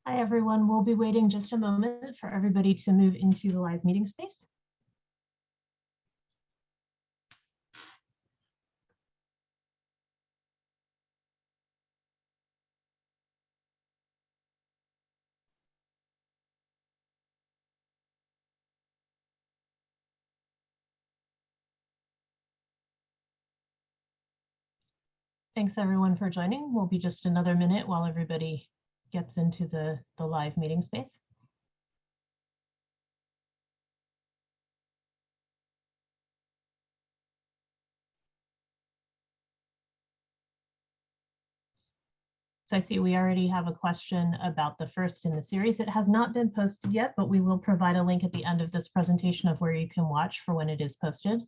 Hi, everyone. We'll be waiting just a moment for everybody to move into the live meeting space. Thanks, everyone, for joining. We'll be just another minute while everybody gets into the live meeting space. So I see we already have a question about the first in the series. It has not been posted yet, but we will provide a link at the end of this presentation of where you can watch for when it is posted.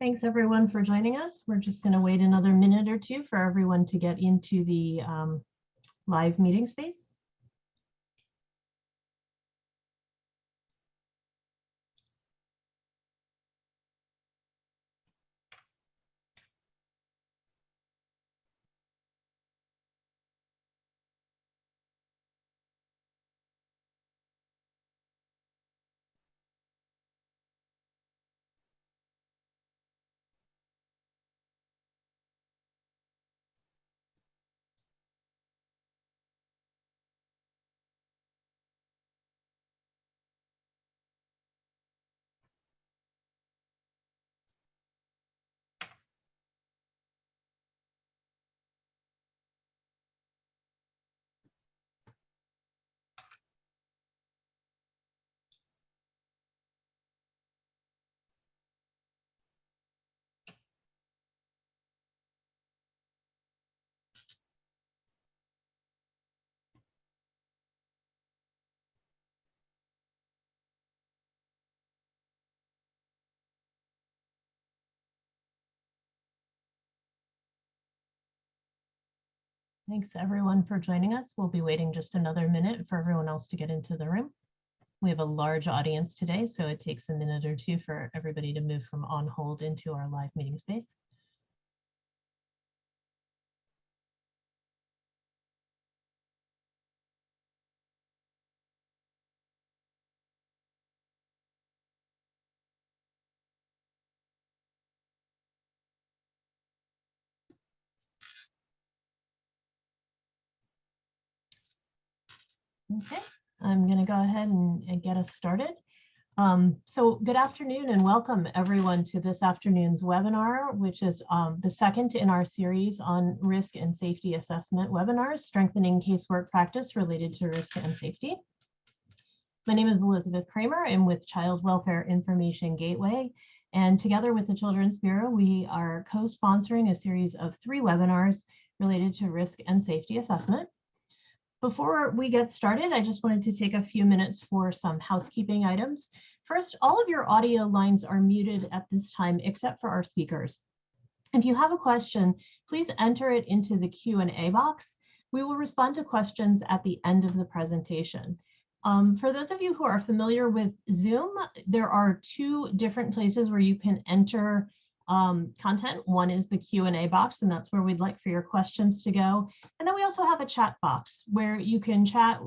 Thanks, everyone, for joining us. We're just going to wait another minute or two for everyone to get into the live meeting space. Thanks, everyone, for joining us. We'll be waiting just another minute for everyone else to get into the room. We have a large audience today, so it takes a minute or two for everybody to move from on hold into our live meeting space. Okay, I'm going to go ahead and get us started. So good afternoon and welcome everyone to this afternoon's webinar, which is the second in our series on risk and safety assessment webinars, strengthening casework practice related to risk and safety. My name is Elizabeth Kramer. I'm with Child Welfare Information Gateway, and together with the Children's Bureau, we are co-sponsoring a series of 3 webinars related to risk and safety assessment. Before we get started, I just wanted to take a few minutes for some housekeeping items. First, all of your audio lines are muted at this time, except for our speakers. If you have a question, please enter it into the Q&A box. We will respond to questions at the end of the presentation. For those of you who are familiar with Zoom, there are 2 different places where you can enter content. One is the Q&A box, and that's where we'd like for your questions to go. And then we also have a chat box where you can chat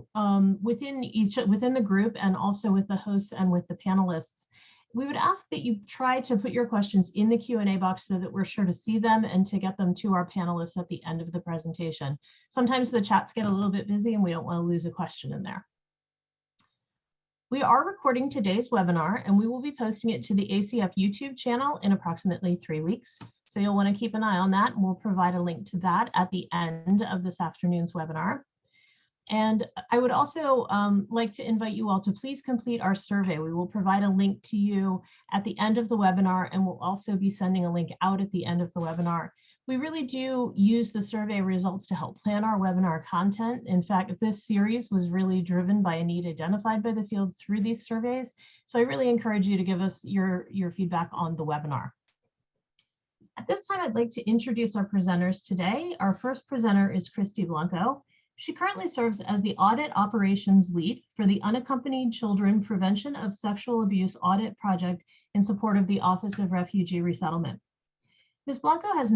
within the group and also with the hosts and with the panelists. We would ask that you try to put your questions in the Q&A box so that we're sure to see them and to get them to our panelists at the end of the presentation. Sometimes the chats get a little bit busy and we don't want to lose a question in there. We are recording today's webinar and we will be posting it to the ACF YouTube channel in approximately 3 weeks. So you'll want to keep an eye on that, and we'll provide a link to that at the end of this afternoon's webinar. And I would also like to invite you all to please complete our survey. We will provide a link to you at the end of the webinar, and we'll also be sending a link out at the end of the webinar. We really do use the survey results to help plan our webinar content. In fact, this series was really driven by a need identified by the field through these surveys. So I really encourage you to give us your feedback on the webinar. At this time, I'd like to introduce our presenters today. Our first presenter is Christy Blanco. She currently serves as the Audit Operations Lead for the Unaccompanied Children Prevention of Sexual Abuse Audit Project in support of the Office of Refugee Resettlement. Ms. Blanco has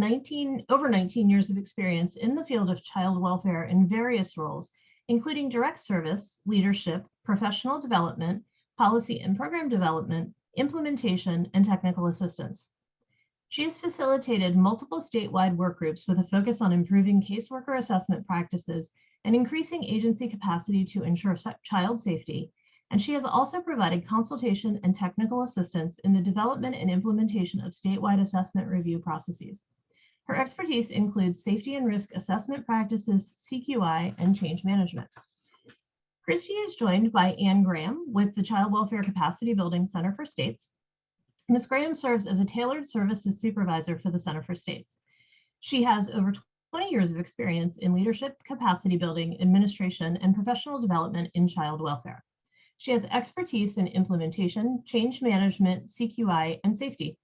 over 19 years of experience in the field of child welfare in various roles, including direct service, leadership, professional development, policy and program development, implementation, and technical assistance. She has facilitated multiple statewide work groups with a focus on improving caseworker assessment practices and increasing agency capacity to ensure child safety. And she has also provided consultation and technical assistance in the development and implementation of statewide assessment review processes. Her expertise includes safety and risk assessment practices, CQI, and change management. Christy is joined by Ann Graham with the Child Welfare Capacity Building Center for States. Ms. Graham serves as a tailored services supervisor for the Center for States. She has over 20 years of experience in leadership, capacity building, administration, and professional development in child welfare. She has expertise in implementation, change management, CQI, and safety.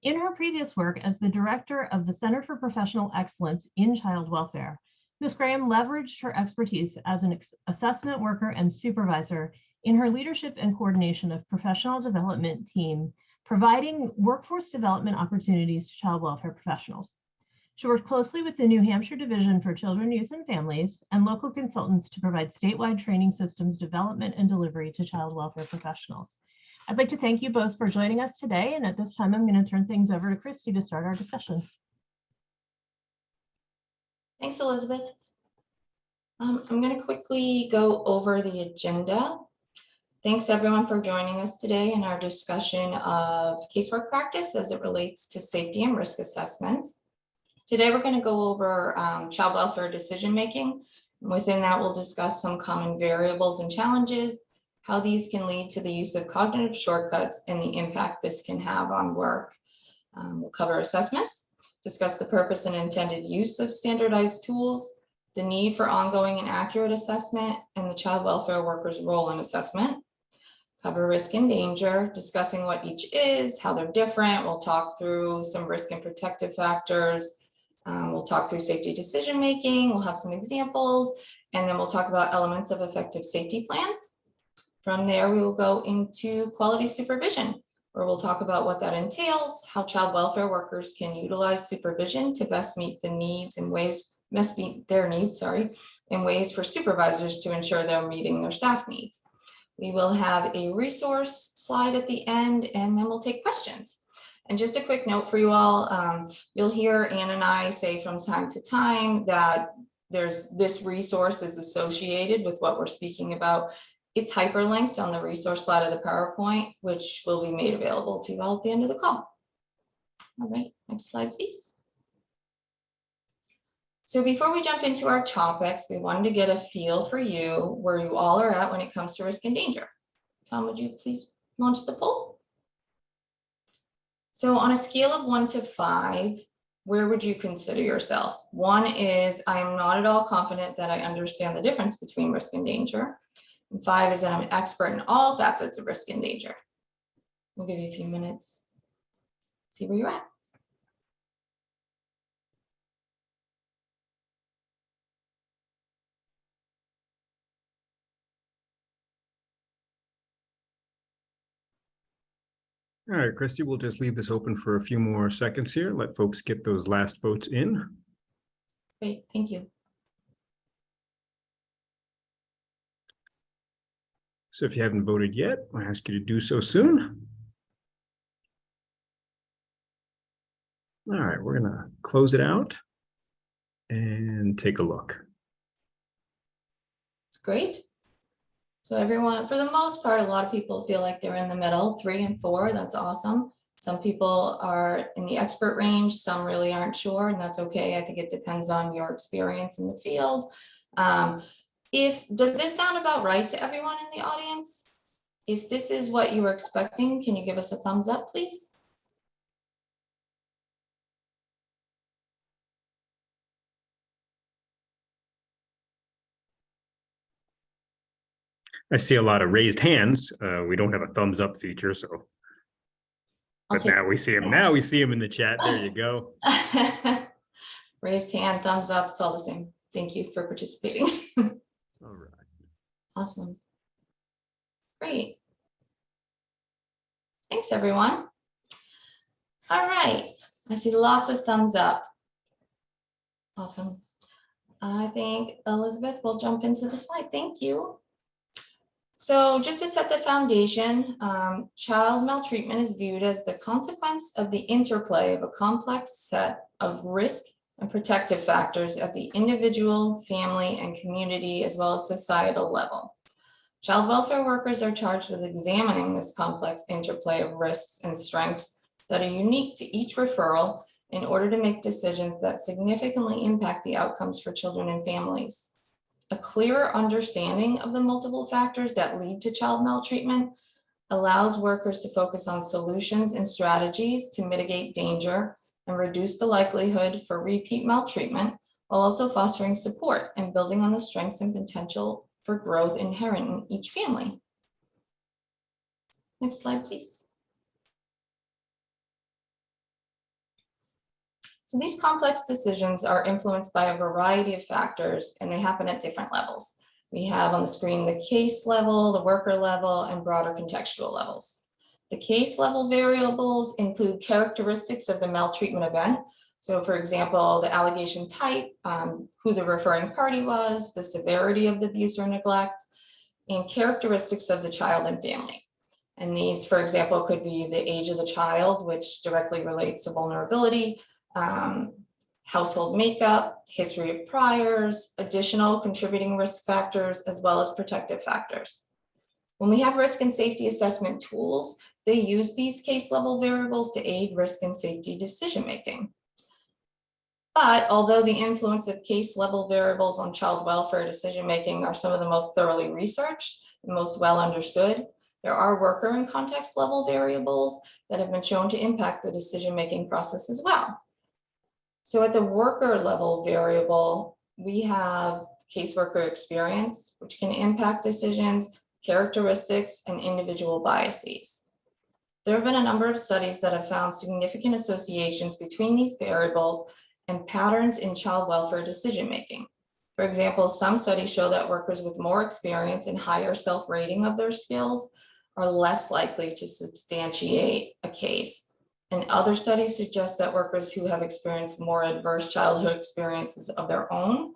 In her previous work as the director of the Center for Professional Excellence in Child Welfare, Ms. Graham leveraged her expertise as an assessment worker and supervisor in her leadership and coordination of professional development team, providing workforce development opportunities to child welfare professionals. She worked closely with the New Hampshire Division for Children, Youth, and Families and local consultants to provide statewide training systems development and delivery to child welfare professionals. I'd like to thank you both for joining us today. And at this time, I'm going to turn things over to Christy to start our discussion. Thanks, Elizabeth. I'm going to quickly go over the agenda. Thanks everyone for joining us today in our discussion of casework practice as it relates to safety and risk assessments. Today, we're going to go over child welfare decision-making. Within that, we'll discuss some common variables and challenges, how these can lead to the use of cognitive shortcuts, and the impact this can have on work. We'll cover assessments, discuss the purpose and intended use of standardized tools, the need for ongoing and accurate assessment, and the child welfare worker's role in assessment. Cover risk and danger, discussing what each is, how they're different. We'll talk through some risk and protective factors. We'll talk through safety decision-making, we'll have some examples, and then we'll talk about elements of effective safety plans. From there, we will go into quality supervision, where we'll talk about what that entails, how child welfare workers can utilize supervision to best meet the needs and ways, best meet their needs, in ways for supervisors to ensure they're meeting their staff needs. We will have a resource slide at the end, and then we'll take questions. And just a quick note for you all, you'll hear Ann and I say from time to time that this resource is associated with what we're speaking about. It's hyperlinked on the resource slide of the PowerPoint, which will be made available to you all at the end of the call. All right, next slide, please. So before we jump into our topics, we wanted to get a feel for you, where you all are at when it comes to risk and danger. Tom, would you please launch the poll? So on a scale of 1 to 5, where would you consider yourself? 1 is, I am not at all confident that I understand the difference between risk and danger. And 5 is that I'm an expert in all facets of risk and danger. We'll give you a few minutes, see where you're at. All right, Christy, we'll just leave this open for a few more seconds here. Let folks get those last votes in. Great, thank you. So if you haven't voted yet, I ask you to do so soon. All right, we're gonna close it out and take a look. Great. So everyone, for the most part, a lot of people feel like they're in the middle, 3 and 4, that's awesome. Some people are in the expert range, some really aren't sure, and that's okay. I think it depends on your experience in the field. Does this sound about right to everyone in the audience? If this is what you were expecting, can you give us a thumbs up, please? I see a lot of raised hands. We don't have a thumbs up feature, so. I'll But take- now we see him. Now we see him in the chat. There you go. Raised hand, thumbs up, it's all the same. Thank you for participating. All right. Awesome. Great. Thanks, everyone. All right, I see lots of thumbs up. Awesome. I think Elizabeth will jump into the slide. Thank you. So just to set the foundation, child maltreatment is viewed as the consequence of the interplay of a complex set of risk and protective factors at the individual, family, and community, as well as societal level. Child welfare workers are charged with examining this complex interplay of risks and strengths that are unique to each referral in order to make decisions that significantly impact the outcomes for children and families. A clearer understanding of the multiple factors that lead to child maltreatment allows workers to focus on solutions and strategies to mitigate danger and reduce the likelihood for repeat maltreatment, while also fostering support and building on the strengths and potential for growth inherent in each family. Next slide, please. So these complex decisions are influenced by a variety of factors, and they happen at different levels. We have on the screen the case level, the worker level, and broader contextual levels. The case level variables include characteristics of the maltreatment event. So for example, the allegation type, who the referring party was, the severity of the abuse or neglect, and characteristics of the child and family. And these, for example, could be the age of the child, which directly relates to vulnerability, household makeup, history of priors, additional contributing risk factors, as well as protective factors. When we have risk and safety assessment tools, they use these case level variables to aid risk and safety decision-making. But although the influence of case level variables on child welfare decision-making are some of the most thoroughly researched and most well understood, there are worker and context level variables that have been shown to impact the decision-making process as well. So at the worker level variable, we have caseworker experience, which can impact decisions, characteristics, and individual biases. There have been a number of studies that have found significant associations between these variables and patterns in child welfare decision-making. For example, some studies show that workers with more experience and higher self-rating of their skills are less likely to substantiate a case. And other studies suggest that workers who have experienced more adverse childhood experiences of their own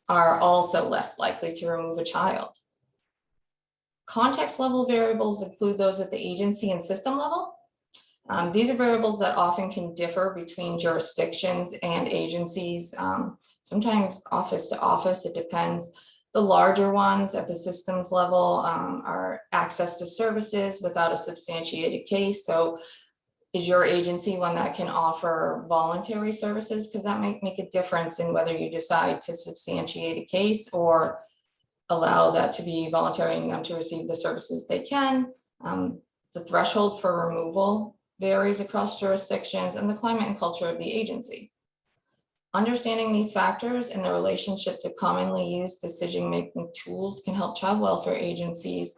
are also less likely to remove a child. Context level variables include those at the agency and system level. These are variables that often can differ between jurisdictions and agencies, sometimes office to office, it depends. The larger ones at the systems level are access to services without a substantiated case. So is your agency one that can offer voluntary services? Because that might make a difference in whether you decide to substantiate a case or allow that to be voluntary and them to receive the services they can. The threshold for removal varies across jurisdictions and the climate and culture of the agency. Understanding these factors and the relationship to commonly used decision-making tools can help child welfare agencies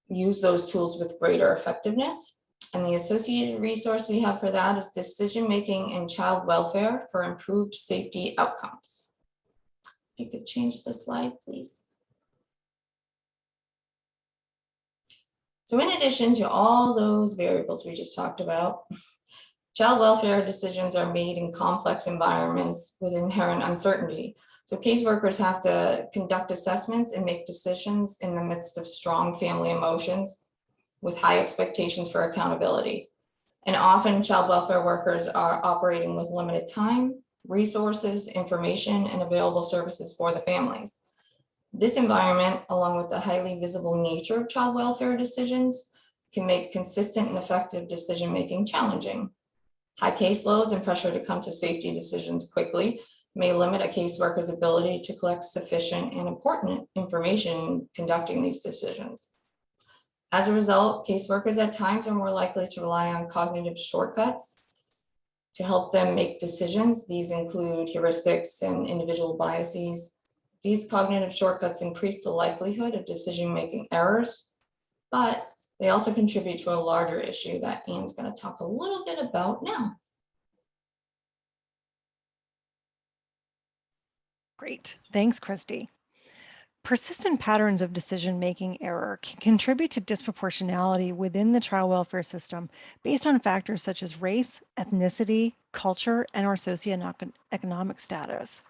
use those tools with greater effectiveness. And the associated resource we have for that is decision-making in child welfare for improved safety outcomes. If you could change the slide, please. So in addition to all those variables we just talked about, child welfare decisions are made in complex environments with inherent uncertainty. So caseworkers have to conduct assessments and make decisions in the midst of strong family emotions with high expectations for accountability. And often child welfare workers are operating with limited time, resources, information, and available services for the families. This environment, along with the highly visible nature of child welfare decisions, can make consistent and effective decision-making challenging. High caseloads and pressure to come to safety decisions quickly may limit a caseworker's ability to collect sufficient and important information conducting these decisions. As a result, caseworkers at times are more likely to rely on cognitive shortcuts to help them make decisions. These include heuristics and individual biases, These cognitive shortcuts increase the likelihood of decision-making errors, but they also contribute to a larger issue that Anne's going to talk a little bit about now. Great, thanks, Christy. Persistent patterns of decision-making error can contribute to disproportionality within the child welfare system based on factors such as race, ethnicity, culture, and or socioeconomic status.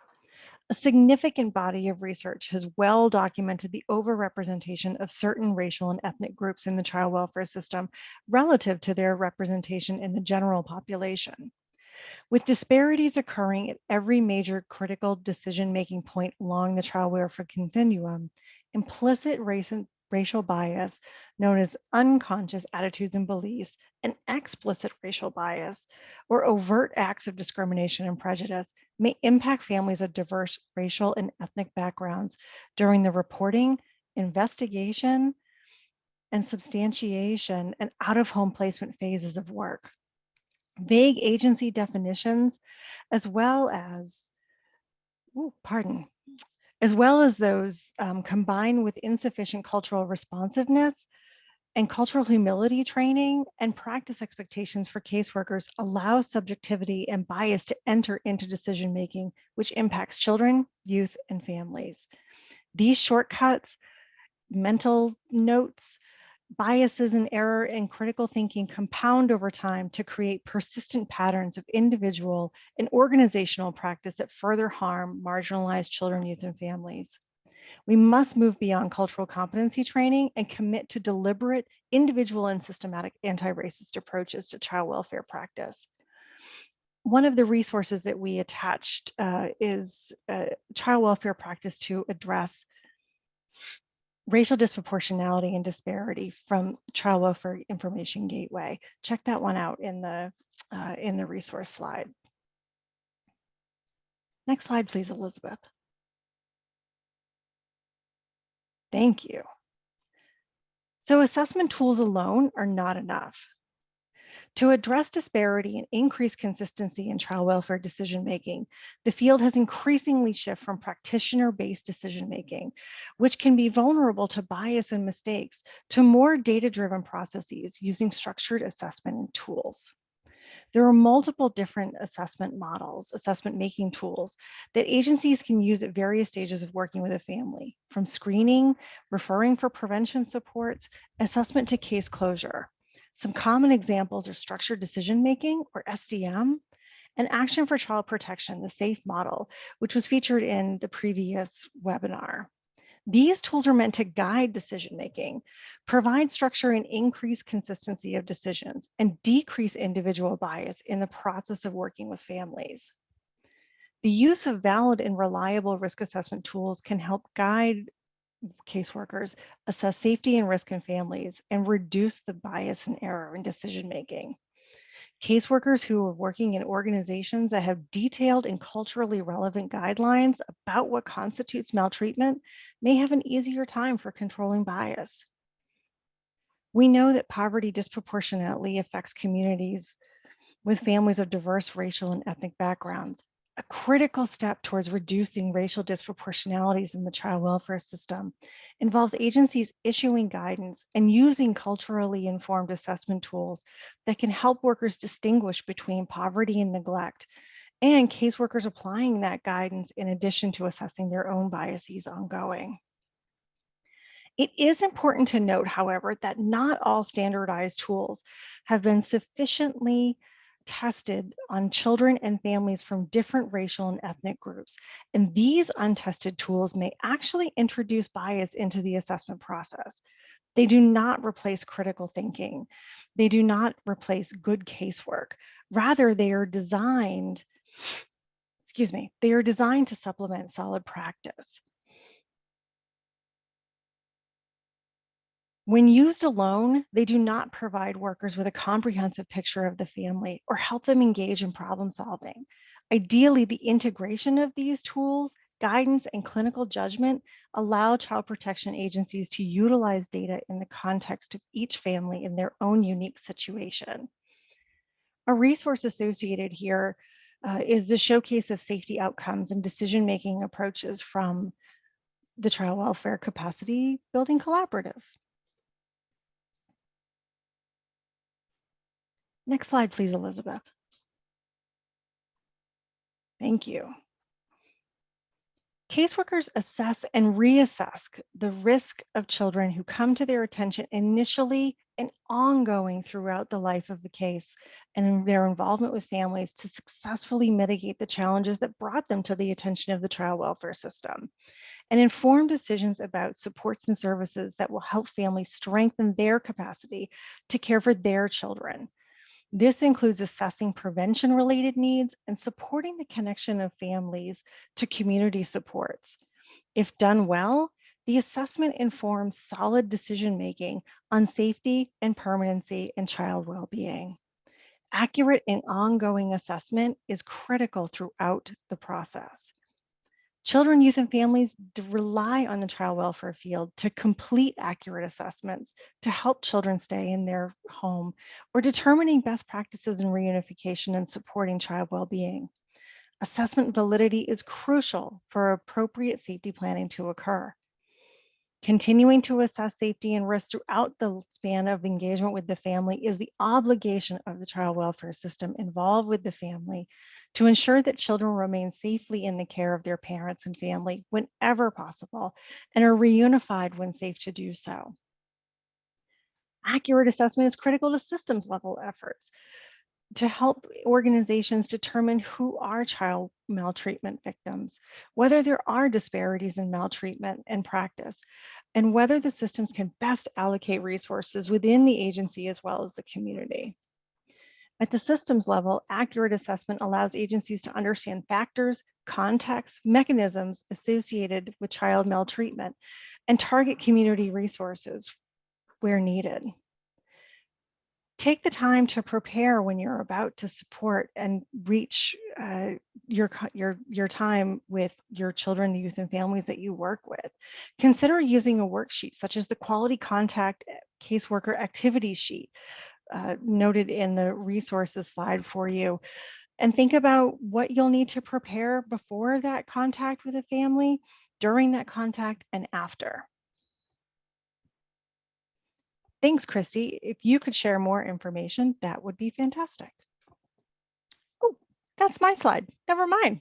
A significant body of research has well documented the overrepresentation of certain racial and ethnic groups in the child welfare system relative to their representation in the general population. With disparities occurring at every major critical decision-making point along the child welfare continuum, implicit racial bias, known as unconscious attitudes and beliefs, and explicit racial bias, or overt acts of discrimination and prejudice, may impact families of diverse racial and ethnic backgrounds during the reporting, investigation, and substantiation and out-of-home placement phases of work. Vague agency definitions, as well as those combined with insufficient cultural responsiveness and cultural humility training and practice expectations for caseworkers, allow subjectivity and bias to enter into decision-making, which impacts children, youth, and families. These shortcuts, mental notes, biases and error and critical thinking compound over time to create persistent patterns of individual and organizational practice that further harm marginalized children, youth, and families. We must move beyond cultural competency training and commit to deliberate, individual, and systematic anti-racist approaches to child welfare practice. One of the resources that we attached is child welfare practice to address racial disproportionality and disparity from Child Welfare Information Gateway. Check that one out in the resource slide. Next slide, please, Elizabeth. Thank you. So assessment tools alone are not enough. To address disparity and increase consistency in child welfare decision-making, the field has increasingly shifted from practitioner-based decision-making, which can be vulnerable to bias and mistakes, to more data-driven processes using structured assessment and tools. There are multiple different assessment models, assessment-making tools that agencies can use at various stages of working with a family, from screening, referring for prevention supports, assessment to case closure. Some common examples are structured decision-making, or SDM, and Action for Child Protection, the SAFE model, which was featured in the previous webinar. These tools are meant to guide decision-making, provide structure and increase consistency of decisions, and decrease individual bias in the process of working with families. The use of valid and reliable risk assessment tools can help guide caseworkers assess safety and risk in families and reduce the bias and error in decision-making. Caseworkers who are working in organizations that have detailed and culturally relevant guidelines about what constitutes maltreatment may have an easier time for controlling bias. We know that poverty disproportionately affects communities with families of diverse racial and ethnic backgrounds. A critical step towards reducing racial disproportionalities in the child welfare system involves agencies issuing guidance and using culturally informed assessment tools that can help workers distinguish between poverty and neglect, and caseworkers applying that guidance in addition to assessing their own biases ongoing. It is important to note, however, that not all standardized tools have been sufficiently tested on children and families from different racial and ethnic groups. And these untested tools may actually introduce bias into the assessment process. They do not replace critical thinking. They do not replace good casework. Rather, they are designed to supplement solid practice. When used alone, they do not provide workers with a comprehensive picture of the family or help them engage in problem solving. Ideally, the integration of these tools, guidance, and clinical judgment allow child protection agencies to utilize data in the context of each family in their own unique situation. A resource associated here is the showcase of safety outcomes and decision-making approaches from the Child Welfare Capacity Building Collaborative. Next slide, please, Elizabeth. Thank you. Caseworkers assess and reassess the risk of children who come to their attention initially and ongoing throughout the life of the case, and in their involvement with families to successfully mitigate the challenges that brought them to the attention of the child welfare system, and inform decisions about supports and services that will help families strengthen their capacity to care for their children. This includes assessing prevention-related needs and supporting the connection of families to community supports. If done well, the assessment informs solid decision-making on safety and permanency and child well-being. Accurate and ongoing assessment is critical throughout the process. Children, youth, and families rely on the child welfare field to complete accurate assessments to help children stay in their home or determining best practices in reunification and supporting child well-being. Assessment validity is crucial for appropriate safety planning to occur. Continuing to assess safety and risk throughout the span of engagement with the family is the obligation of the child welfare system involved with the family to ensure that children remain safely in the care of their parents and family whenever possible and are reunified when safe to do so. Accurate assessment is critical to systems level efforts to help organizations determine who are child maltreatment victims, whether there are disparities in maltreatment and practice, and whether the systems can best allocate resources within the agency as well as the community. At the systems level, accurate assessment allows agencies to understand factors, contexts, mechanisms associated with child maltreatment and target community resources where needed. Take the time to prepare when you're about to support and reach your time with your children, youth, and families that you work with. Consider using a worksheet such as the Quality Contact Caseworker Activity Sheet noted in the resources slide for you. And think about what you'll need to prepare before that contact with a family, during that contact, and after. Thanks, Christy. If you could share more information, that would be fantastic. Oh, that's my slide. Never mind.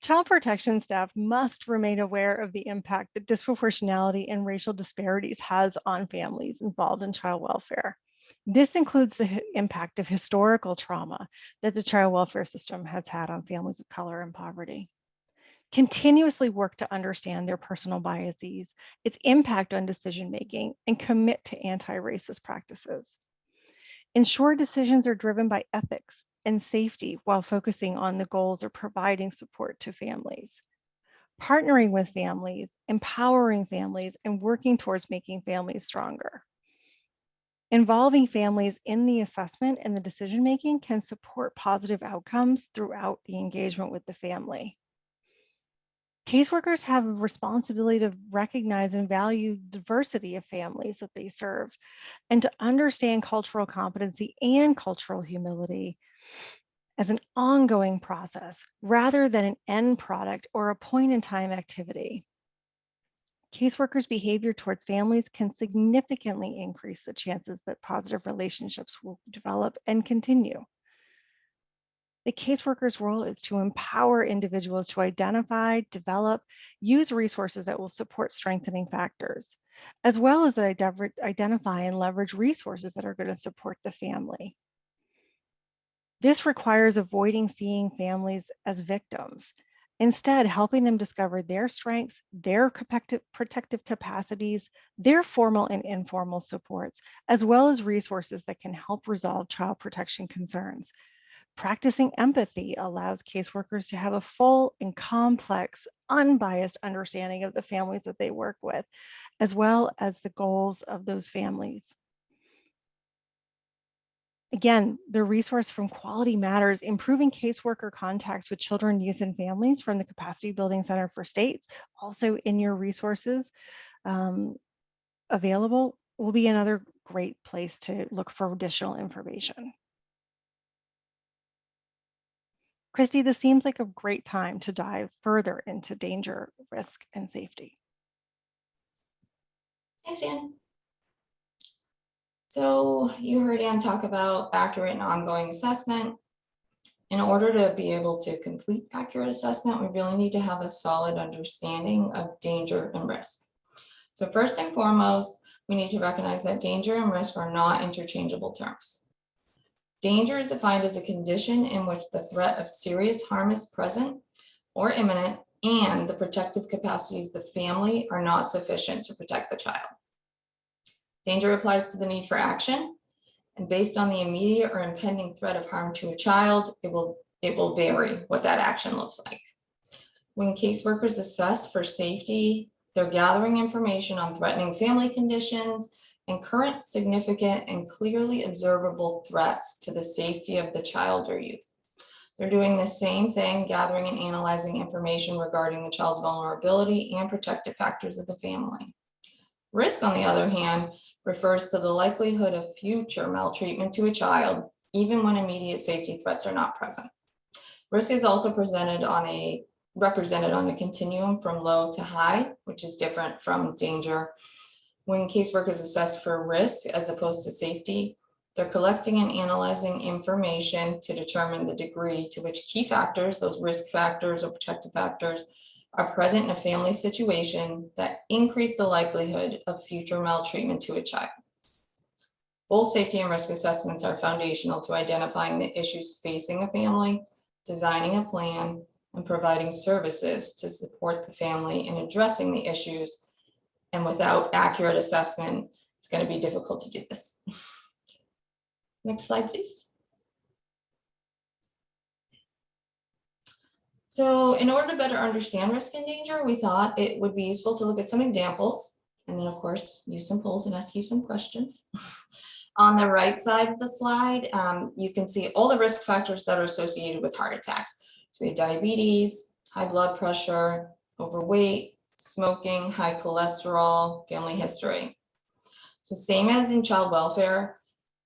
Child protection staff must remain aware of the impact that disproportionality and racial disparities has on families involved in child welfare. This includes the impact of historical trauma that the child welfare system has had on families of color and poverty. Continuously work to understand their personal biases, its impact on decision-making, and commit to anti-racist practices. Ensure decisions are driven by ethics and safety while focusing on the goals of providing support to families. Partnering with families, empowering families, and working towards making families stronger. Involving families in the assessment and the decision-making can support positive outcomes throughout the engagement with the family. Caseworkers have a responsibility to recognize and value the diversity of families that they serve and to understand cultural competency and cultural humility as an ongoing process rather than an end product or a point in time activity. Caseworkers' behavior towards families can significantly increase the chances that positive relationships will develop and continue. The caseworker's role is to empower individuals to identify, develop, use resources that will support strengthening factors, as well as identify and leverage resources that are going to support the family. This requires avoiding seeing families as victims, instead helping them discover their strengths, their protective capacities, their formal and informal supports, as well as resources that can help resolve child protection concerns. Practicing empathy allows caseworkers to have a full and complex, unbiased understanding of the families that they work with, as well as the goals of those families. Again, the resource from Quality Matters, improving caseworker contacts with children, youth, and families from the Capacity Building Center for States, also in your resources available, will be another great place to look for additional information. Christy, this seems like a great time to dive further into danger, risk, and safety. Thanks, Anne. So you heard Anne talk about accurate and ongoing assessment. In order to be able to complete accurate assessment, we really need to have a solid understanding of danger and risk. So first and foremost, we need to recognize that danger and risk are not interchangeable terms. Danger is defined as a condition in which the threat of serious harm is present or imminent, and the protective capacities of the family are not sufficient to protect the child. Danger applies to the need for action, and based on the immediate or impending threat of harm to a child, it will vary what that action looks like. When caseworkers assess for safety, they're gathering information on threatening family conditions and current significant and clearly observable threats to the safety of the child or youth. They're doing the same thing, gathering and analyzing information regarding the child's vulnerability and protective factors of the family. Risk, on the other hand, refers to the likelihood of future maltreatment to a child, even when immediate safety threats are not present. Risk is also represented on a continuum from low to high, which is different from danger. When caseworkers assess for risk as opposed to safety, they're collecting and analyzing information to determine the degree to which key factors, those risk factors or protective factors, are present in a family situation that increase the likelihood of future maltreatment to a child. Both safety and risk assessments are foundational to identifying the issues facing a family, designing a plan, and providing services to support the family in addressing the issues. And without accurate assessment, it's going to be difficult to do this. Next slide, please. So in order to better understand risk and danger, we thought it would be useful to look at some examples and then, of course, use some polls and ask you some questions. On the right side of the slide, you can see all the risk factors that are associated with heart attacks. So we have diabetes, high blood pressure, overweight, smoking, high cholesterol, family history. So same as in child welfare,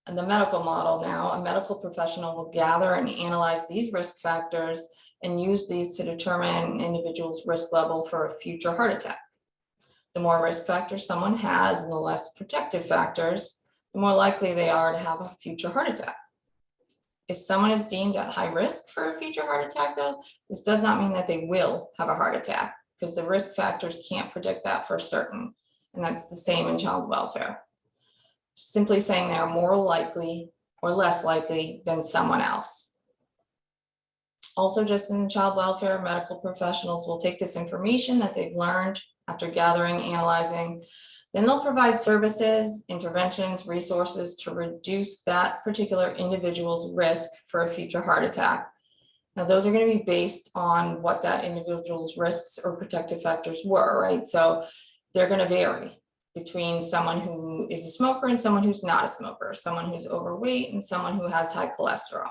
and the medical model now, a medical professional will gather and analyze these risk factors and use these to determine an individual's risk level for a future heart attack. The more risk factors someone has and the less protective factors, the more likely they are to have a future heart attack. If someone is deemed at high risk for a future heart attack, though, this does not mean that they will have a heart attack because the risk factors can't predict that for certain. And that's the same in child welfare. Simply saying they are more likely or less likely than someone else. Also, just in child welfare, medical professionals will take this information that they've learned after gathering, analyzing, then they'll provide services, interventions, resources to reduce that particular individual's risk for a future heart attack. Now, those are going to be based on what that individual's risks or protective factors were, right? So they're going to vary between someone who is a smoker and someone who's not a smoker, someone who's overweight and someone who has high cholesterol.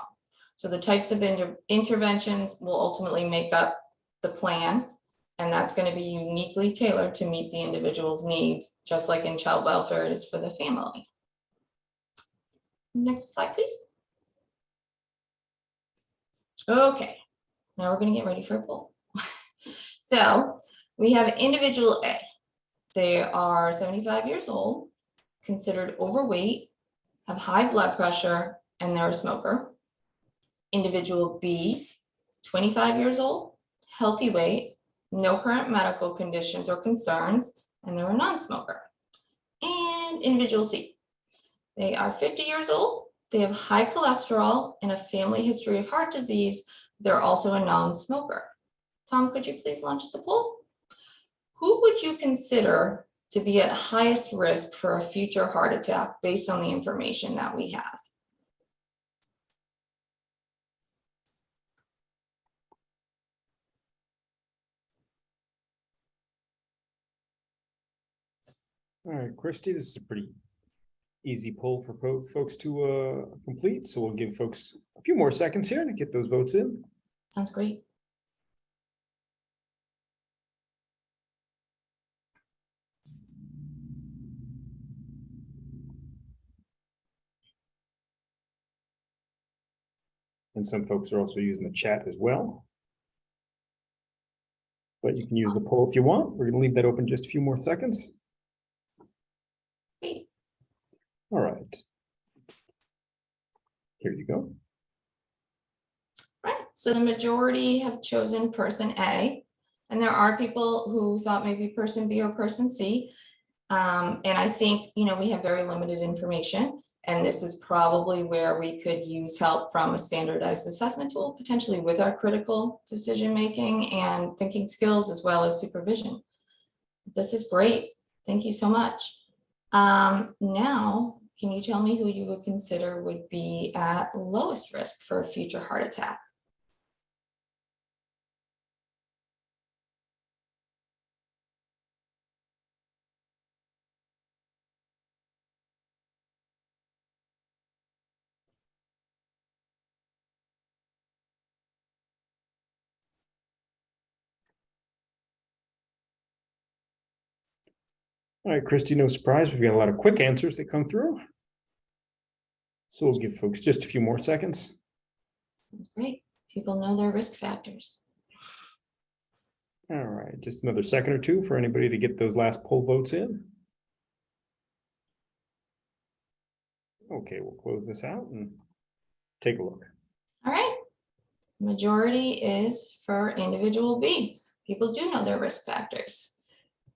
So the types of interventions will ultimately make up the plan, and that's going to be uniquely tailored to meet the individual's needs, just like in child welfare it is for the family. Next slide, please. Okay, now we're going to get ready for a poll. So we have individual A. They are 75 years old, considered overweight, have high blood pressure, and they're a smoker. Individual B, 25 years old, healthy weight, no current medical conditions or concerns, and they're a non-smoker. And individual C, they are 50 years old, they have high cholesterol and a family history of heart disease. They're also a non-smoker. Tom, could you please launch the poll? Who would you consider to be at highest risk for a future heart attack based on the information that we have? All right, Christy, this is a pretty easy poll for folks to complete. So we'll give folks a few more seconds here to get those votes in. Sounds great. And some folks are also using the chat as well. But you can use the poll if you want. We're going to leave that open just a few more seconds. Great. All right. Here you go. Right, so the majority have chosen person A, and there are people who thought maybe person B or person C. And I think, you know, we have very limited information, and this is probably where we could use help from a standardized assessment tool, potentially with our critical decision-making and thinking skills, as well as supervision. This is great. Thank you so much. Now, can you tell me who you would consider would be at lowest risk for a future heart attack? All right, Christy, no surprise. We've got a lot of quick answers that come through. So we'll give folks just a few more seconds. That's great. People know their risk factors. All right, just another second or two for anybody to get those last poll votes in. Okay, we'll close this out and take a look. All right. Majority is for individual B. People do know their risk factors.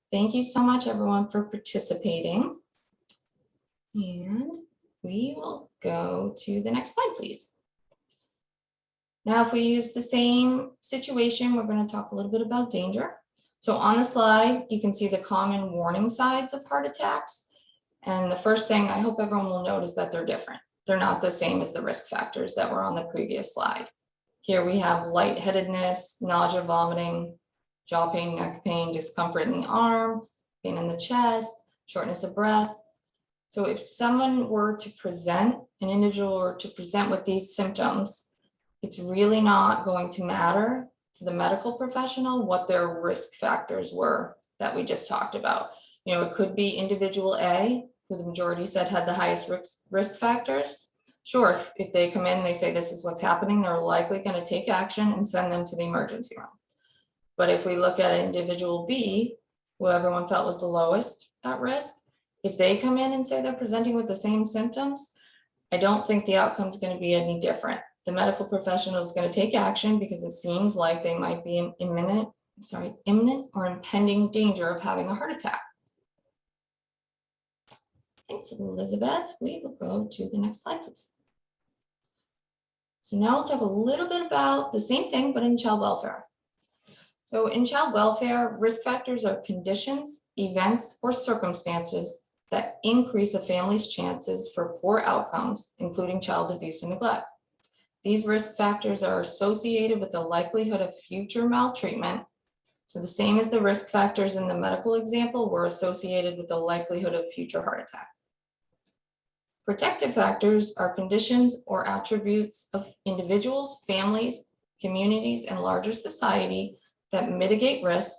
Thank you so much, everyone, for participating. And we will go to the next slide, please. Now, if we use the same situation, we're going to talk a little bit about danger. So on the slide, you can see the common warning signs of heart attacks. And the first thing I hope everyone will note is that they're different. They're not the same as the risk factors that were on the previous slide. Here we have lightheadedness, nausea, vomiting, jaw pain, neck pain, discomfort in the arm, pain in the chest, shortness of breath. So if someone were to present, an individual were to present with these symptoms, it's really not going to matter to the medical professional what their risk factors were that we just talked about. You know, it could be individual A, who the majority said had the highest risk factors. Sure, if they come in, they say this is what's happening, they're likely going to take action and send them to the emergency room. But if we look at individual B, who everyone felt was the lowest at risk, if they come in and say they're presenting with the same symptoms, I don't think the outcome is going to be any different. The medical professional is going to take action because it seems like they might be in imminent or impending danger of having a heart attack. Thanks, Elizabeth. We will go to the next slide, please. So now we'll talk a little bit about the same thing, but in child welfare. So in child welfare, risk factors are conditions, events, or circumstances that increase a family's chances for poor outcomes, including child abuse and neglect. These risk factors are associated with the likelihood of future maltreatment. So the same as the risk factors in the medical example were associated with the likelihood of future heart attack. Protective factors are conditions or attributes of individuals, families, communities, and larger society that mitigate risk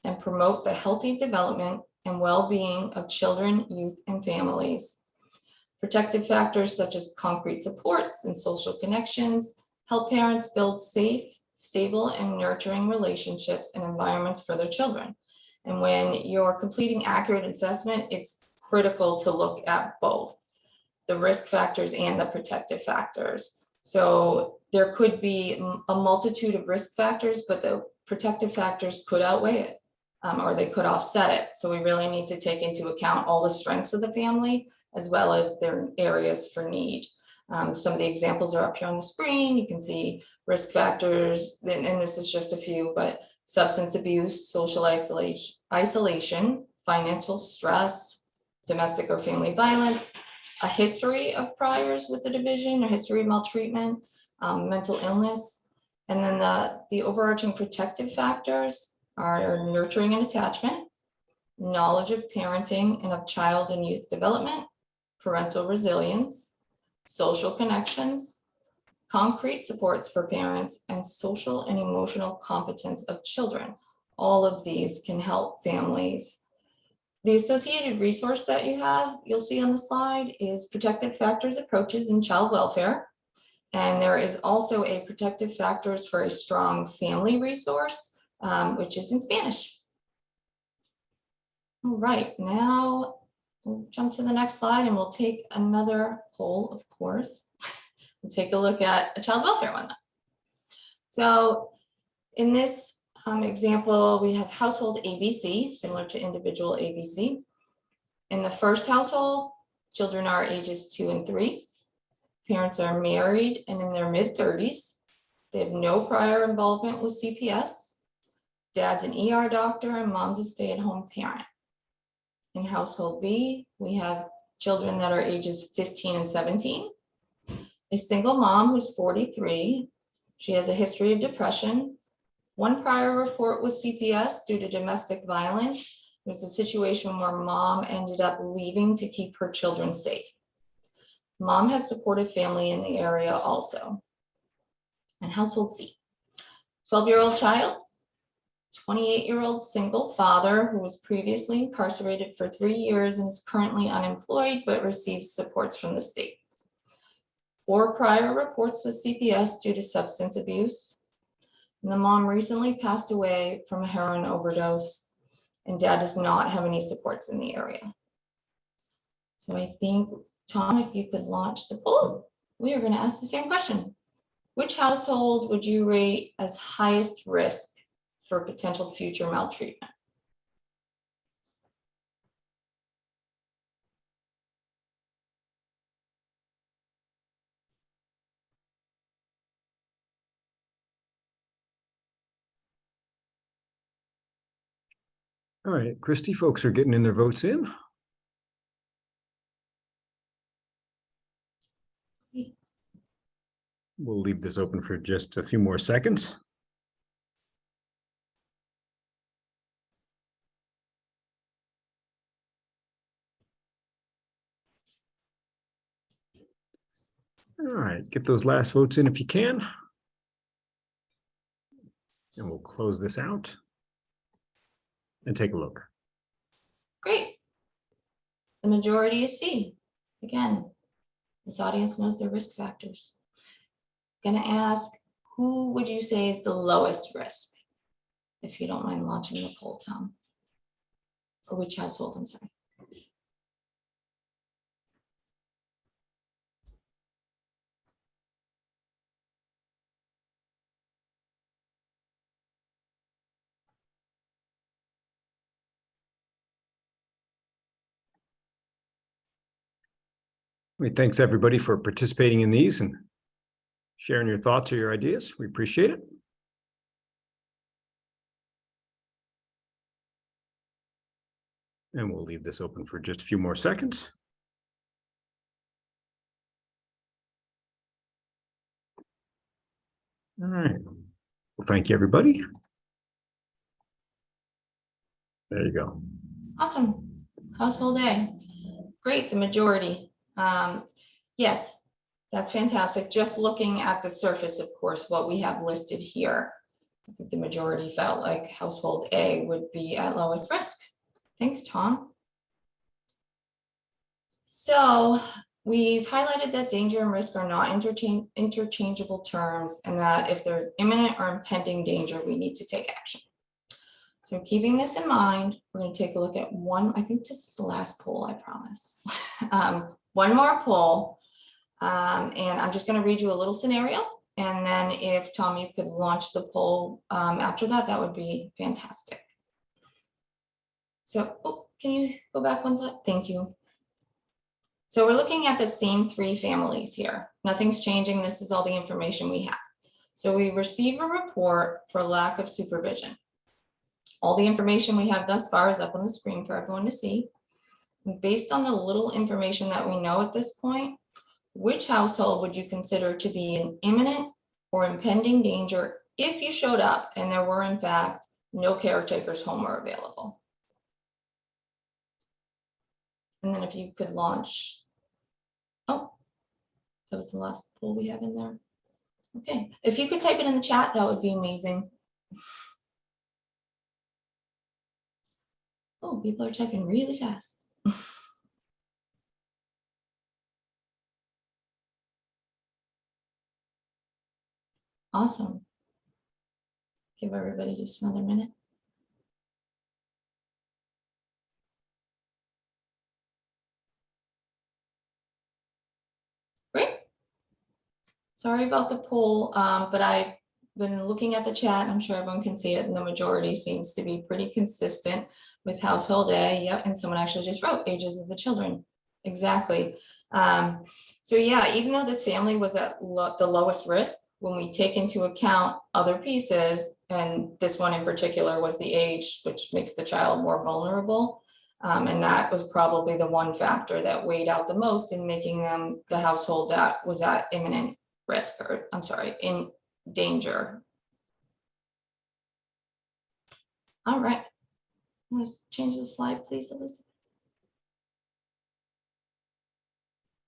and promote the healthy development and well-being of children, youth, and families. Protective factors such as concrete supports and social connections help parents build safe, stable, and nurturing relationships and environments for their children. And when you're completing accurate assessment, it's critical to look at both the risk factors and the protective factors. So there could be a multitude of risk factors, but the protective factors could outweigh it, or they could offset it. So we really need to take into account all the strengths of the family, as well as their areas for need. Some of the examples are up here on the screen. You can see risk factors, and this is just a few, but substance abuse, social isolation, financial stress, domestic or family violence, a history of priors with the division, a history of maltreatment, mental illness. And then the overarching protective factors are nurturing and attachment, knowledge of parenting and of child and youth development, parental resilience, social connections, concrete supports for parents, and social and emotional competence of children. All of these can help families. The associated resource that you'll see on the slide is Protective Factors Approaches in Child Welfare. And there is also a protective factors for a strong family resource, which is in Spanish. All right, now we'll jump to the next slide and we'll take another poll, of course. We'll take a look at a child welfare one. So in this example, we have household ABC, similar to individual ABC. In the first household, children are ages 2 and 3. Parents are married and in their mid-30s. They have no prior involvement with CPS. Dad's an ER doctor and mom's a stay-at-home parent. In household B, we have children that are ages 15 and 17. A single mom who's 43. She has a history of depression. One prior report with CPS due to domestic violence. It was a situation where mom ended up leaving to keep her children safe. Mom has supportive family in the area also. And household C, 12-year-old child, 28-year-old single father who was previously incarcerated for 3 years and is currently unemployed but receives supports from the state. 4 prior reports with CPS due to substance abuse. And the mom recently passed away from a heroin overdose, and dad does not have any supports in the area. So I think, Tom, if you could launch the poll, we are going to ask the same question. Which household would you rate as highest risk for potential future maltreatment? All right, Christy, folks are getting in their votes in. We'll leave this open for just a few more seconds. All right, get those last votes in if you can. And we'll close this out and take a look. Great. The majority is C. Again, this audience knows their risk factors. I'm going to ask, who would you say is the lowest risk? If you don't mind launching the poll, Tom. Or which household, I'm sorry. Thanks everybody for participating in these and sharing your thoughts or your ideas. We appreciate it. And we'll leave this open for just a few more seconds. All right. Well, thank you, everybody. There you go. Awesome. Household A. Great, the majority. Yes, that's fantastic. Just looking at the surface, of course, what we have listed here, I think the majority felt like household A would be at lowest risk. Thanks, Tom. So we've highlighted that danger and risk are not interchangeable terms, and that if there's imminent or impending danger, we need to take action. So keeping this in mind, we're going to take a look at one. I think this is the last poll, I promise. One more poll, and I'm just going to read you a little scenario, and then if Tom, you could launch the poll after that, that would be fantastic. So, oh, can you go back one slide? Thank you. So we're looking at the same 3 families here. Nothing's changing. This is all the information we have. So we receive a report for lack of supervision. All the information we have thus far is up on the screen for everyone to see. Based on the little information that we know at this point, which household would you consider to be an imminent or impending danger if you showed up and there were in fact no caretakers home or available? And then if you could launch, oh, that was the last poll we have in there. Okay, if you could type it in the chat, that would be amazing. Oh, people are typing really fast. Awesome. Give everybody just another minute. Great. Sorry about the poll, but I've been looking at the chat. I'm sure everyone can see it, and the majority seems to be pretty consistent with household A. Yep, and someone actually just wrote ages of the children. Exactly. So yeah, even though this family was at the lowest risk, when we take into account other pieces, and this one in particular was the age, which makes the child more vulnerable. And that was probably the one factor that weighed out the most in making them the household that was at imminent risk, or I'm sorry, in danger. All right, let's change the slide, please, Elizabeth.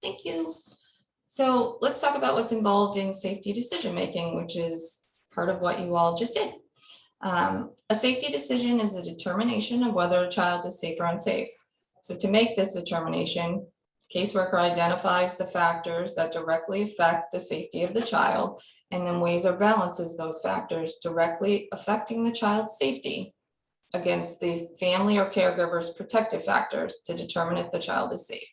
Thank you. So let's talk about what's involved in safety decision-making, which is part of what you all just did. A safety decision is a determination of whether a child is safe or unsafe. So to make this determination, caseworker identifies the factors that directly affect the safety of the child, and then weighs or balances those factors directly affecting the child's safety against the family or caregiver's protective factors to determine if the child is safe.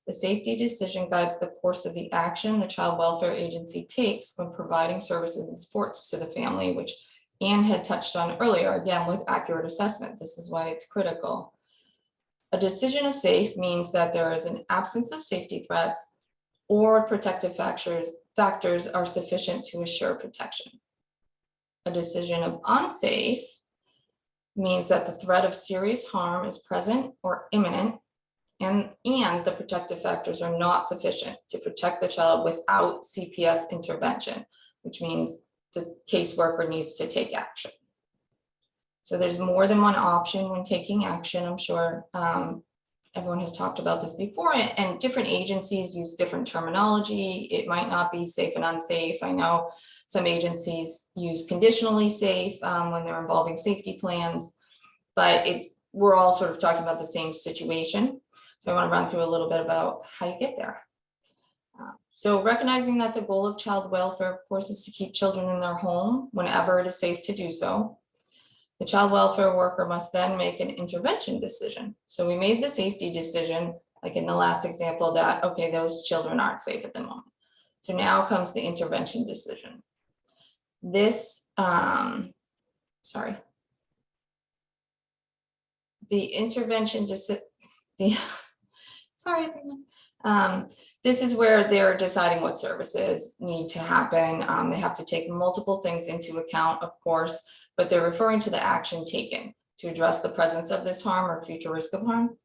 The safety decision guides the course of the action the child welfare agency takes when providing services and supports to the family, which Anne had touched on earlier, again, with accurate assessment. This is why it's critical. A decision of safe means that there is an absence of safety threats or protective factors are sufficient to assure protection. A decision of unsafe means that the threat of serious harm is present or imminent, and the protective factors are not sufficient to protect the child without CPS intervention, which means the caseworker needs to take action. So there's more than one option when taking action. I'm sure everyone has talked about this before, and different agencies use different terminology. It might not be safe and unsafe. I know some agencies use conditionally safe when they're involving safety plans, but we're all sort of talking about the same situation. So I want to run through a little bit about how you get there. So recognizing that the goal of child welfare, of course, is to keep children in their home whenever it is safe to do so. The child welfare worker must then make an intervention decision. So we made the safety decision, like in the last example, that, okay, those children aren't safe at the moment. So now comes the intervention decision. This, sorry. The intervention decision, sorry everyone. This is where they're deciding what services need to happen. They have to take multiple things into account, of course, but they're referring to the action taken to address the presence of this harm or future risk of harm.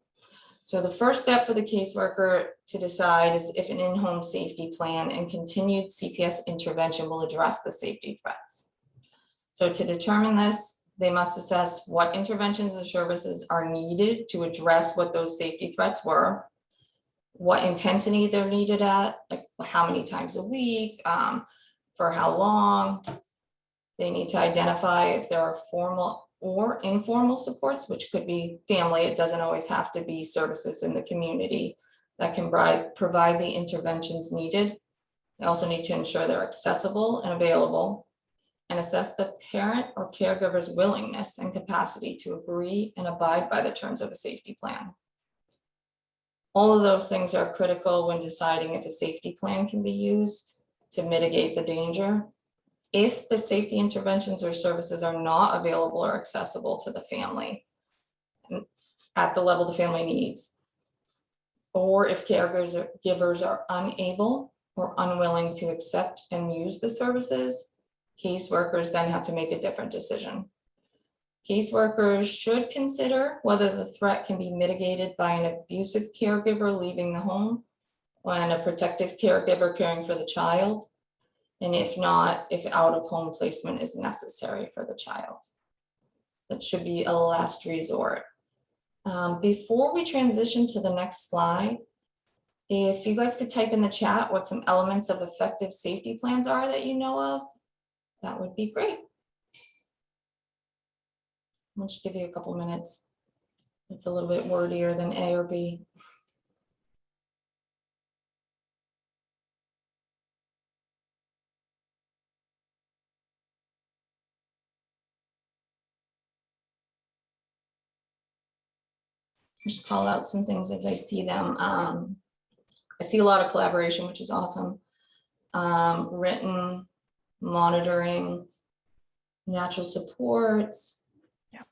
So the first step for the caseworker to decide is if an in-home safety plan and continued CPS intervention will address the safety threats. So to determine this, they must assess what interventions and services are needed to address what those safety threats were, what intensity they're needed at, like how many times a week, for how long. They need to identify if there are formal or informal supports, which could be family. It doesn't always have to be services in the community that can provide the interventions needed. They also need to ensure they're accessible and available, and assess the parent or caregiver's willingness and capacity to agree and abide by the terms of a safety plan. All of those things are critical when deciding if a safety plan can be used to mitigate the danger. If the safety interventions or services are not available or accessible to the family at the level the family needs, or if caregivers are unable or unwilling to accept and use the services, caseworkers then have to make a different decision. Caseworkers should consider whether the threat can be mitigated by an abusive caregiver leaving the home and a protective caregiver caring for the child. And if not, if out-of-home placement is necessary for the child. That should be a last resort. Before we transition to the next slide, if you guys could type in the chat what some elements of effective safety plans are that you know of, that would be great. I'll just give you a couple minutes. It's a little bit wordier than A or B. just call out some things as I see them. I see a lot of collaboration, which is awesome. Written, monitoring, natural supports. Yep.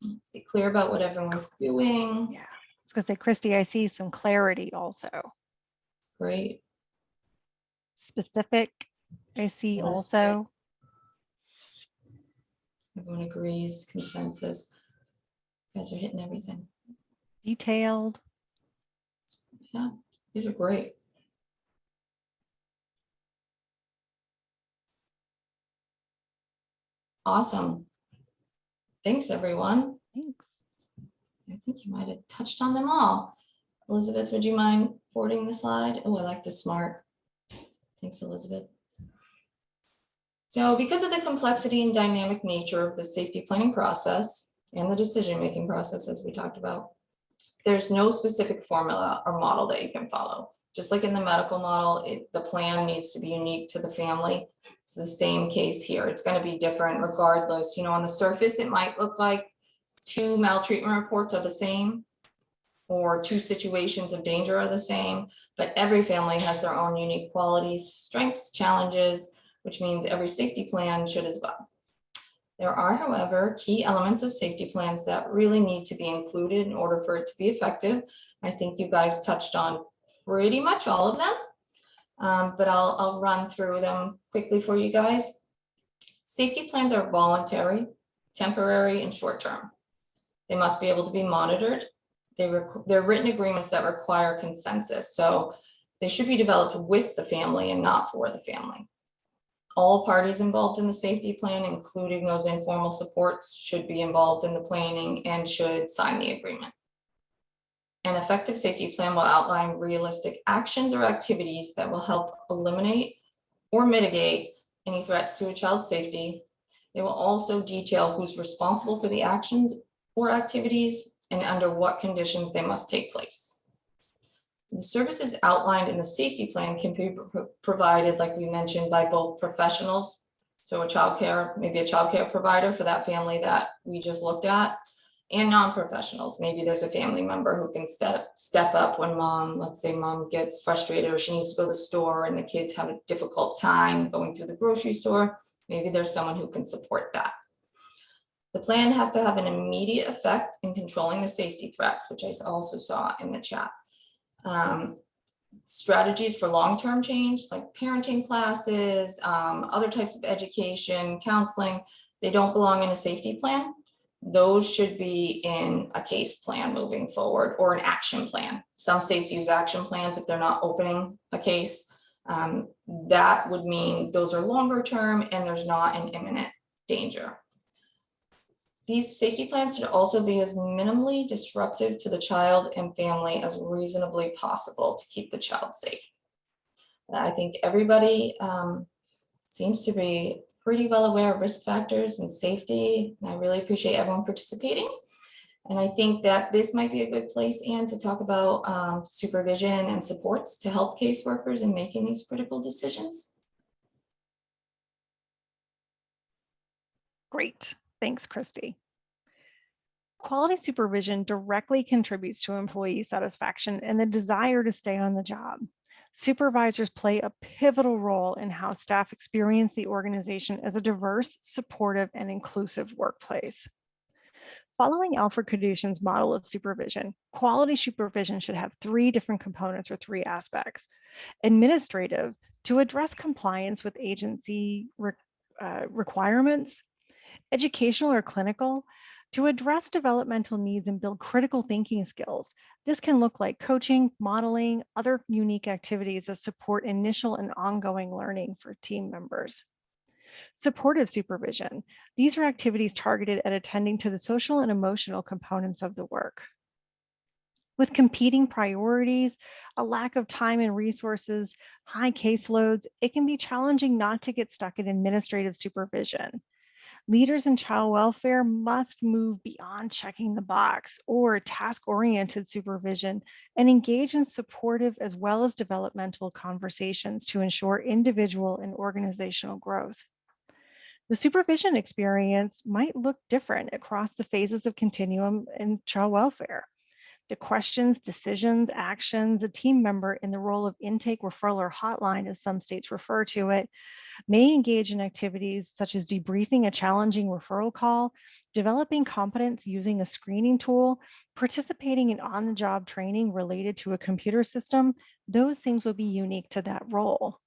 Let's be clear about what everyone's doing. Yeah. I was going to say, Christy, I see some clarity also. Great. Specific, I see Yes. also. Everyone agrees, consensus. You guys are hitting everything. Detailed. Yeah, these are great. Awesome. Thanks, everyone. Thanks. I think you might have touched on them all. Elizabeth, would you mind forwarding the slide? Oh, I like the smart. Thanks, Elizabeth. So because of the complexity and dynamic nature of the safety planning process and the decision-making process, as we talked about, there's no specific formula or model that you can follow. Just like in the medical model, the plan needs to be unique to the family. It's the same case here. It's going to be different regardless. You know, on the surface, it might look like 2 maltreatment reports are the same, or 2 situations of danger are the same, but every family has their own unique qualities, strengths, challenges, which means every safety plan should as well. There are, however, key elements of safety plans that really need to be included in order for it to be effective. I think you guys touched on pretty much all of them, but I'll run through them quickly for you guys. Safety plans are voluntary, temporary, and short-term. They must be able to be monitored. They're written agreements that require consensus, so they should be developed with the family and not for the family. All parties involved in the safety plan, including those informal supports, should be involved in the planning and should sign the agreement. An effective safety plan will outline realistic actions or activities that will help eliminate or mitigate any threats to a child's safety. They will also detail who's responsible for the actions or activities and under what conditions they must take place. The services outlined in the safety plan can be provided, like we mentioned, by both professionals, so maybe a childcare provider for that family that we just looked at, and non-professionals. Maybe there's a family member who can step up when let's say mom gets frustrated or she needs to go to the store and the kids have a difficult time going through the grocery store. Maybe there's someone who can support that. The plan has to have an immediate effect in controlling the safety threats, which I also saw in the chat. Strategies for long-term change, like parenting classes, other types of education, counseling, they don't belong in a safety plan. Those should be in a case plan moving forward, or an action plan. Some states use action plans if they're not opening a case. That would mean those are longer term and there's not an imminent danger. These safety plans should also be as minimally disruptive to the child and family as reasonably possible to keep the child safe. I think everybody seems to be pretty well aware of risk factors and safety. And I really appreciate everyone participating. And I think that this might be a good place, Anne, to talk about supervision and supports to help caseworkers in making these critical decisions. Great. Thanks, Christy. Quality supervision directly contributes to employee satisfaction and the desire to stay on the job. Supervisors play a pivotal role in how staff experience the organization as a diverse, supportive, and inclusive workplace. Following Alfred Kadushin's model of supervision, quality supervision should have 3 different components or 3 aspects. Administrative, to address compliance with agency requirements. Educational or clinical, to address developmental needs and build critical thinking skills. This can look like coaching, modeling, other unique activities that support initial and ongoing learning for team members. Supportive supervision. These are activities targeted at attending to the social and emotional components of the work. With competing priorities, a lack of time and resources, high caseloads, it can be challenging not to get stuck in administrative supervision. Leaders in child welfare must move beyond checking the box or task-oriented supervision and engage in supportive as well as developmental conversations to ensure individual and organizational growth. The supervision experience might look different across the phases of continuum in child welfare. The questions, decisions, actions a team member in the role of intake, referral, or hotline, as some states refer to it, may engage in activities such as debriefing a challenging referral call, developing competence using a screening tool, participating in on-the-job training related to a computer system. Those things will be unique to that role.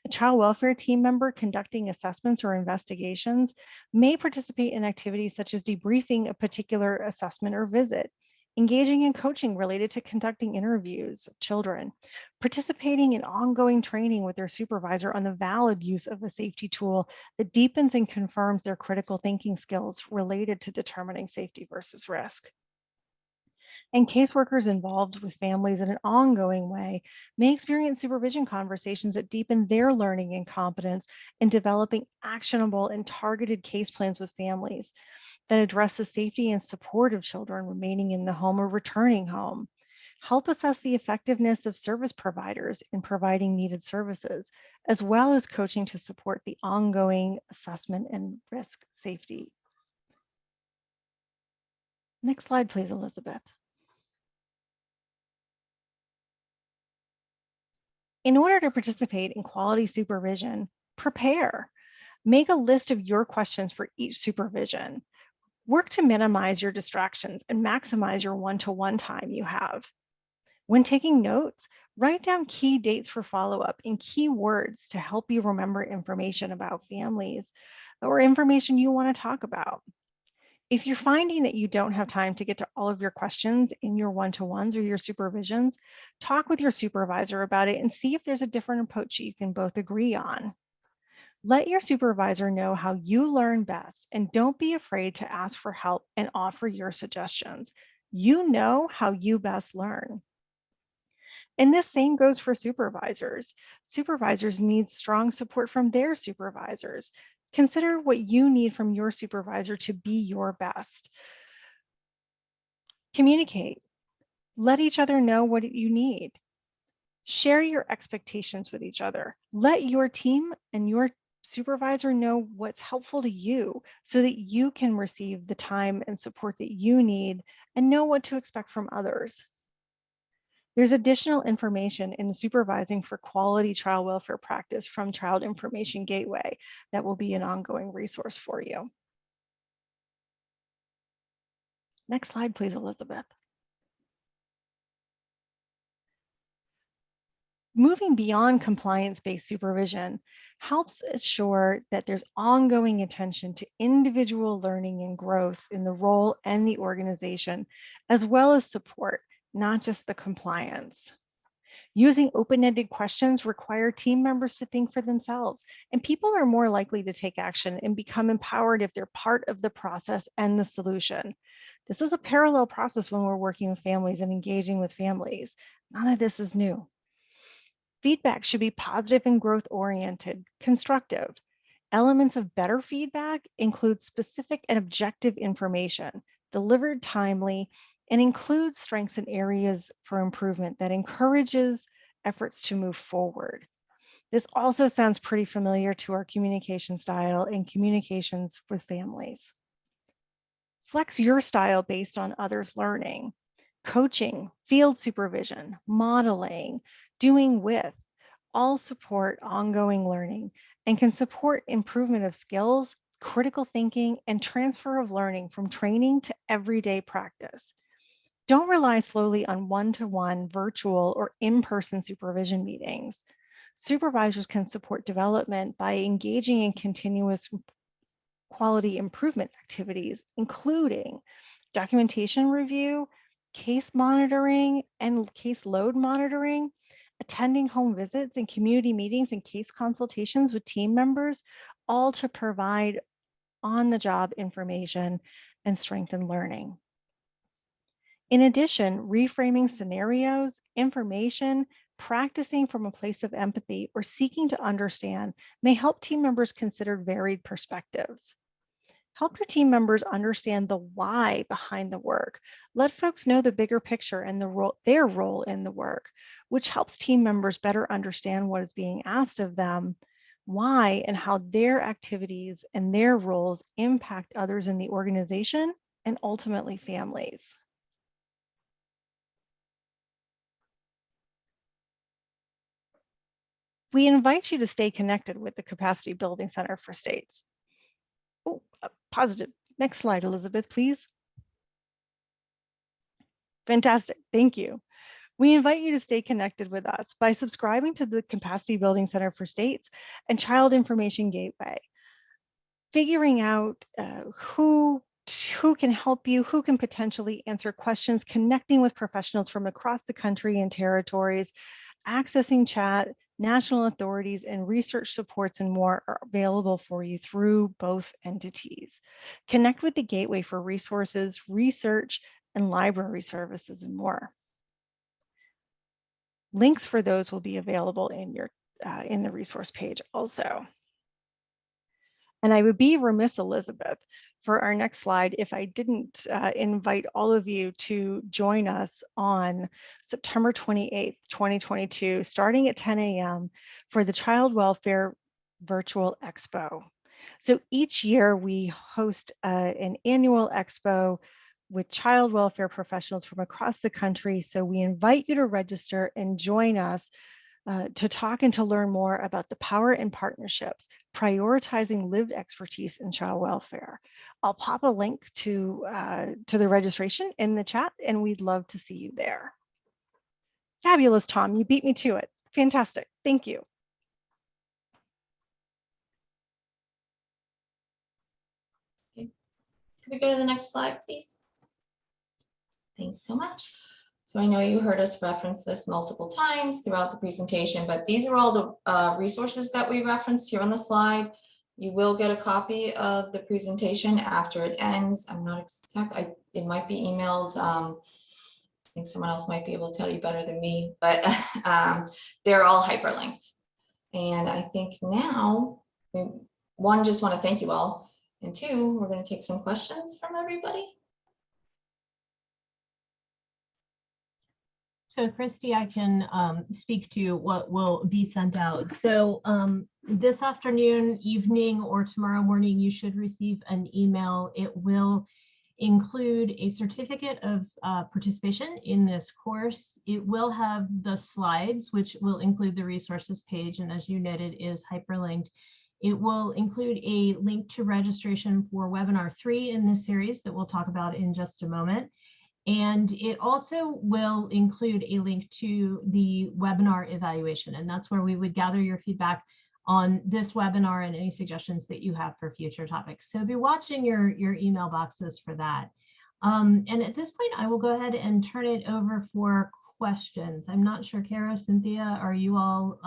A child welfare team member conducting assessments or investigations may participate in activities such as debriefing a particular assessment or visit, engaging in coaching related to conducting interviews of children, participating in ongoing training with their supervisor on the valid use of a safety tool that deepens and confirms their critical thinking skills related to determining safety versus risk. And caseworkers involved with families in an ongoing way may experience supervision conversations that deepen their learning and competence in developing actionable and targeted case plans with families that address the safety and support of children remaining in the home or returning home. Help assess the effectiveness of service providers in providing needed services, as well as coaching to support the ongoing assessment and risk safety. Next slide, please, Elizabeth. In order to participate in quality supervision, prepare. Make a list of your questions for each supervision. Work to minimize your distractions and maximize your one-to-one time you have. When taking notes, write down key dates for follow-up and key words to help you remember information about families or information you want to talk about. If you're finding that you don't have time to get to all of your questions in your one-to-ones or your supervisions, talk with your supervisor about it and see if there's a different approach you can both agree on. Let your supervisor know how you learn best and don't be afraid to ask for help and offer your suggestions. You know how you best learn. And this same goes for supervisors. Supervisors need strong support from their supervisors. Consider what you need from your supervisor to be your best. Communicate. Let each other know what you need. Share your expectations with each other. Let your team and your supervisor know what's helpful to you so that you can receive the time and support that you need and know what to expect from others. There's additional information in the Supervising for Quality Child Welfare Practice from Child Information Gateway that will be an ongoing resource for you. Next slide, please, Elizabeth. Moving beyond compliance-based supervision helps assure that there's ongoing attention to individual learning and growth in the role and the organization, as well as support, not just the compliance. Using open-ended questions require team members to think for themselves, and people are more likely to take action and become empowered if they're part of the process and the solution. This is a parallel process when we're working with families and engaging with families. None of this is new. Feedback should be positive and growth-oriented, constructive. Elements of better feedback include specific and objective information, delivered timely, and includes strengths and areas for improvement that encourages efforts to move forward. This also sounds pretty familiar to our communication style and communications with families. Flex your style based on others' learning. Coaching, field supervision, modeling, doing with, all support ongoing learning and can support improvement of skills, critical thinking, and transfer of learning from training to everyday practice. Don't rely solely on one-to-one virtual or in-person supervision meetings. Supervisors can support development by engaging in continuous quality improvement activities, including documentation review, case monitoring, and caseload monitoring, attending home visits and community meetings and case consultations with team members, all to provide on-the-job information and strengthen learning. In addition, reframing scenarios, information, practicing from a place of empathy, or seeking to understand may help team members consider varied perspectives. Help your team members understand the why behind the work. Let folks know the bigger picture and their role in the work, which helps team members better understand what is being asked of them why and how their activities and their roles impact others in the organization and ultimately families. We invite you to stay connected with the Capacity Building Center for States. Oh, positive. Next slide, Elizabeth, please. Fantastic, thank you. We invite you to stay connected with us by subscribing to the Capacity Building Center for States and Child Information Gateway. Figuring out who can help you, who can potentially answer questions, connecting with professionals from across the country and territories, accessing chat, national authorities, and research supports and more are available for you through both entities. Connect with the Gateway for resources, research, and library services and more. Links for those will be available in your in the resource page also. And I would be remiss, Elizabeth, for our next slide if I didn't invite all of you to join us on September 28th, 2022, starting at 10 a.m. for the Child Welfare Virtual Expo. So each year we host an annual expo with child welfare professionals from across the country. So we invite you to register and join us to talk and to learn more about the power in partnerships, prioritizing lived expertise in child welfare. I'll pop a link to the registration in the chat, and we'd love to see you there. Fabulous, Tom, you beat me to it. Fantastic, thank you. Okay. Could we go to the next slide, please? Thanks so much. So I know you heard us reference this multiple times throughout the presentation, but these are all the resources that we referenced here on the slide. You will get a copy of the presentation after it ends. I'm not exact, it might be emailed. I think someone else might be able to tell you better than me, but they're all hyperlinked. And I think now, one, just want to thank you all. And two, we're going to take some questions from everybody. So Christy, I can speak to what will be sent out. So this afternoon, evening, or tomorrow morning, you should receive an email. It will include a certificate of participation in this course. It will have the slides, which will include the resources page, and as you noted, is hyperlinked. It will include a link to registration for webinar 3 in this series that we'll talk about in just a moment. And it also will include a link to the webinar evaluation, and that's where we would gather your feedback on this webinar and any suggestions that you have for future topics. So be watching your email boxes for that. And at this point, I will go ahead and turn it over for questions. I'm not sure, Kara, Cynthia, are you all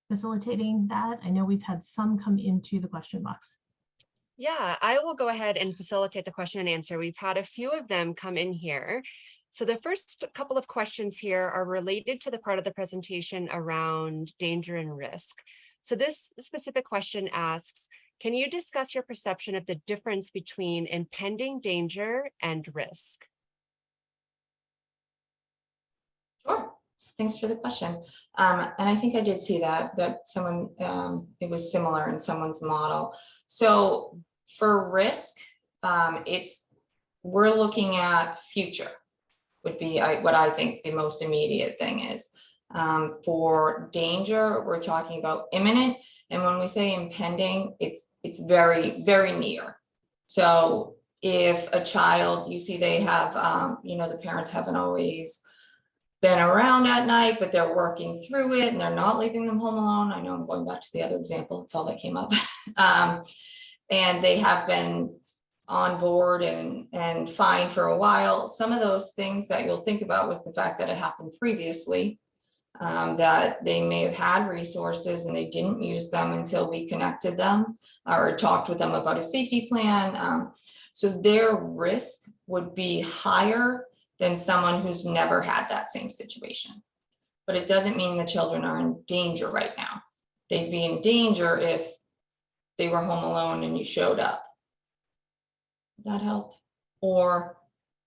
facilitating that? I know we've had some come into the question box. Yeah, I will go ahead and facilitate the question and answer. We've had a few of them come in here. So the first couple of questions here are related to the part of the presentation around danger and risk. So this specific question asks, can you discuss your perception of the difference between impending danger and risk? Sure. Thanks for the question. And I think I did see that someone, it was similar in someone's model. So for risk, we're looking at future would be what I think the most immediate thing is. For danger, we're talking about imminent. And when we say impending, it's very, very near. So if a child, you see they have, the parents haven't always been around at night, but they're working through it and they're not leaving them home alone. I know I'm going back to the other example. It's all that came up. And they have been on board and fine for a while. Some of those things that you'll think about was the fact that it happened previously, that they may have had resources and they didn't use them until we connected them or talked with them about a safety plan. So their risk would be higher than someone who's never had that same situation. But it doesn't mean the children are in danger right now. They'd be in danger if they were home alone and you showed up. Does that help? Or,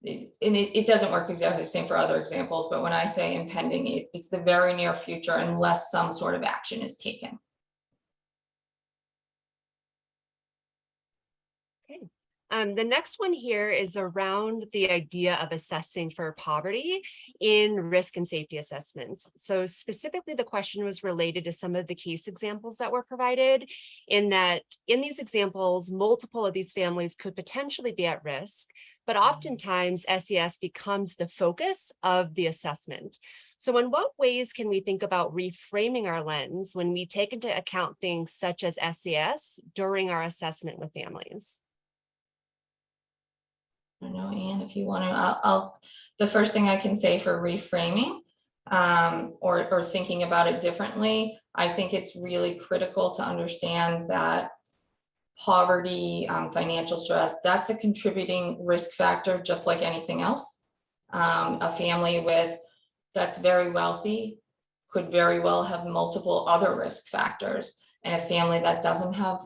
it doesn't work exactly the same for other examples, but when I say impending, it's the very near future unless some sort of action is taken. Okay. The next one here is around the idea of assessing for poverty in risk and safety assessments. So specifically, the question was related to some of the case examples that were provided, in that in these examples, multiple of these families could potentially be at risk, but oftentimes SES becomes the focus of the assessment. So in what ways can we think about reframing our lens when we take into account things such as SES during our assessment with families? I don't know, Anne, if you want to, the first thing I can say for reframing or thinking about it differently, I think it's really critical to understand that poverty, financial stress, that's a contributing risk factor, just like anything else. A family that's very wealthy could very well have multiple other risk factors. And a family that doesn't have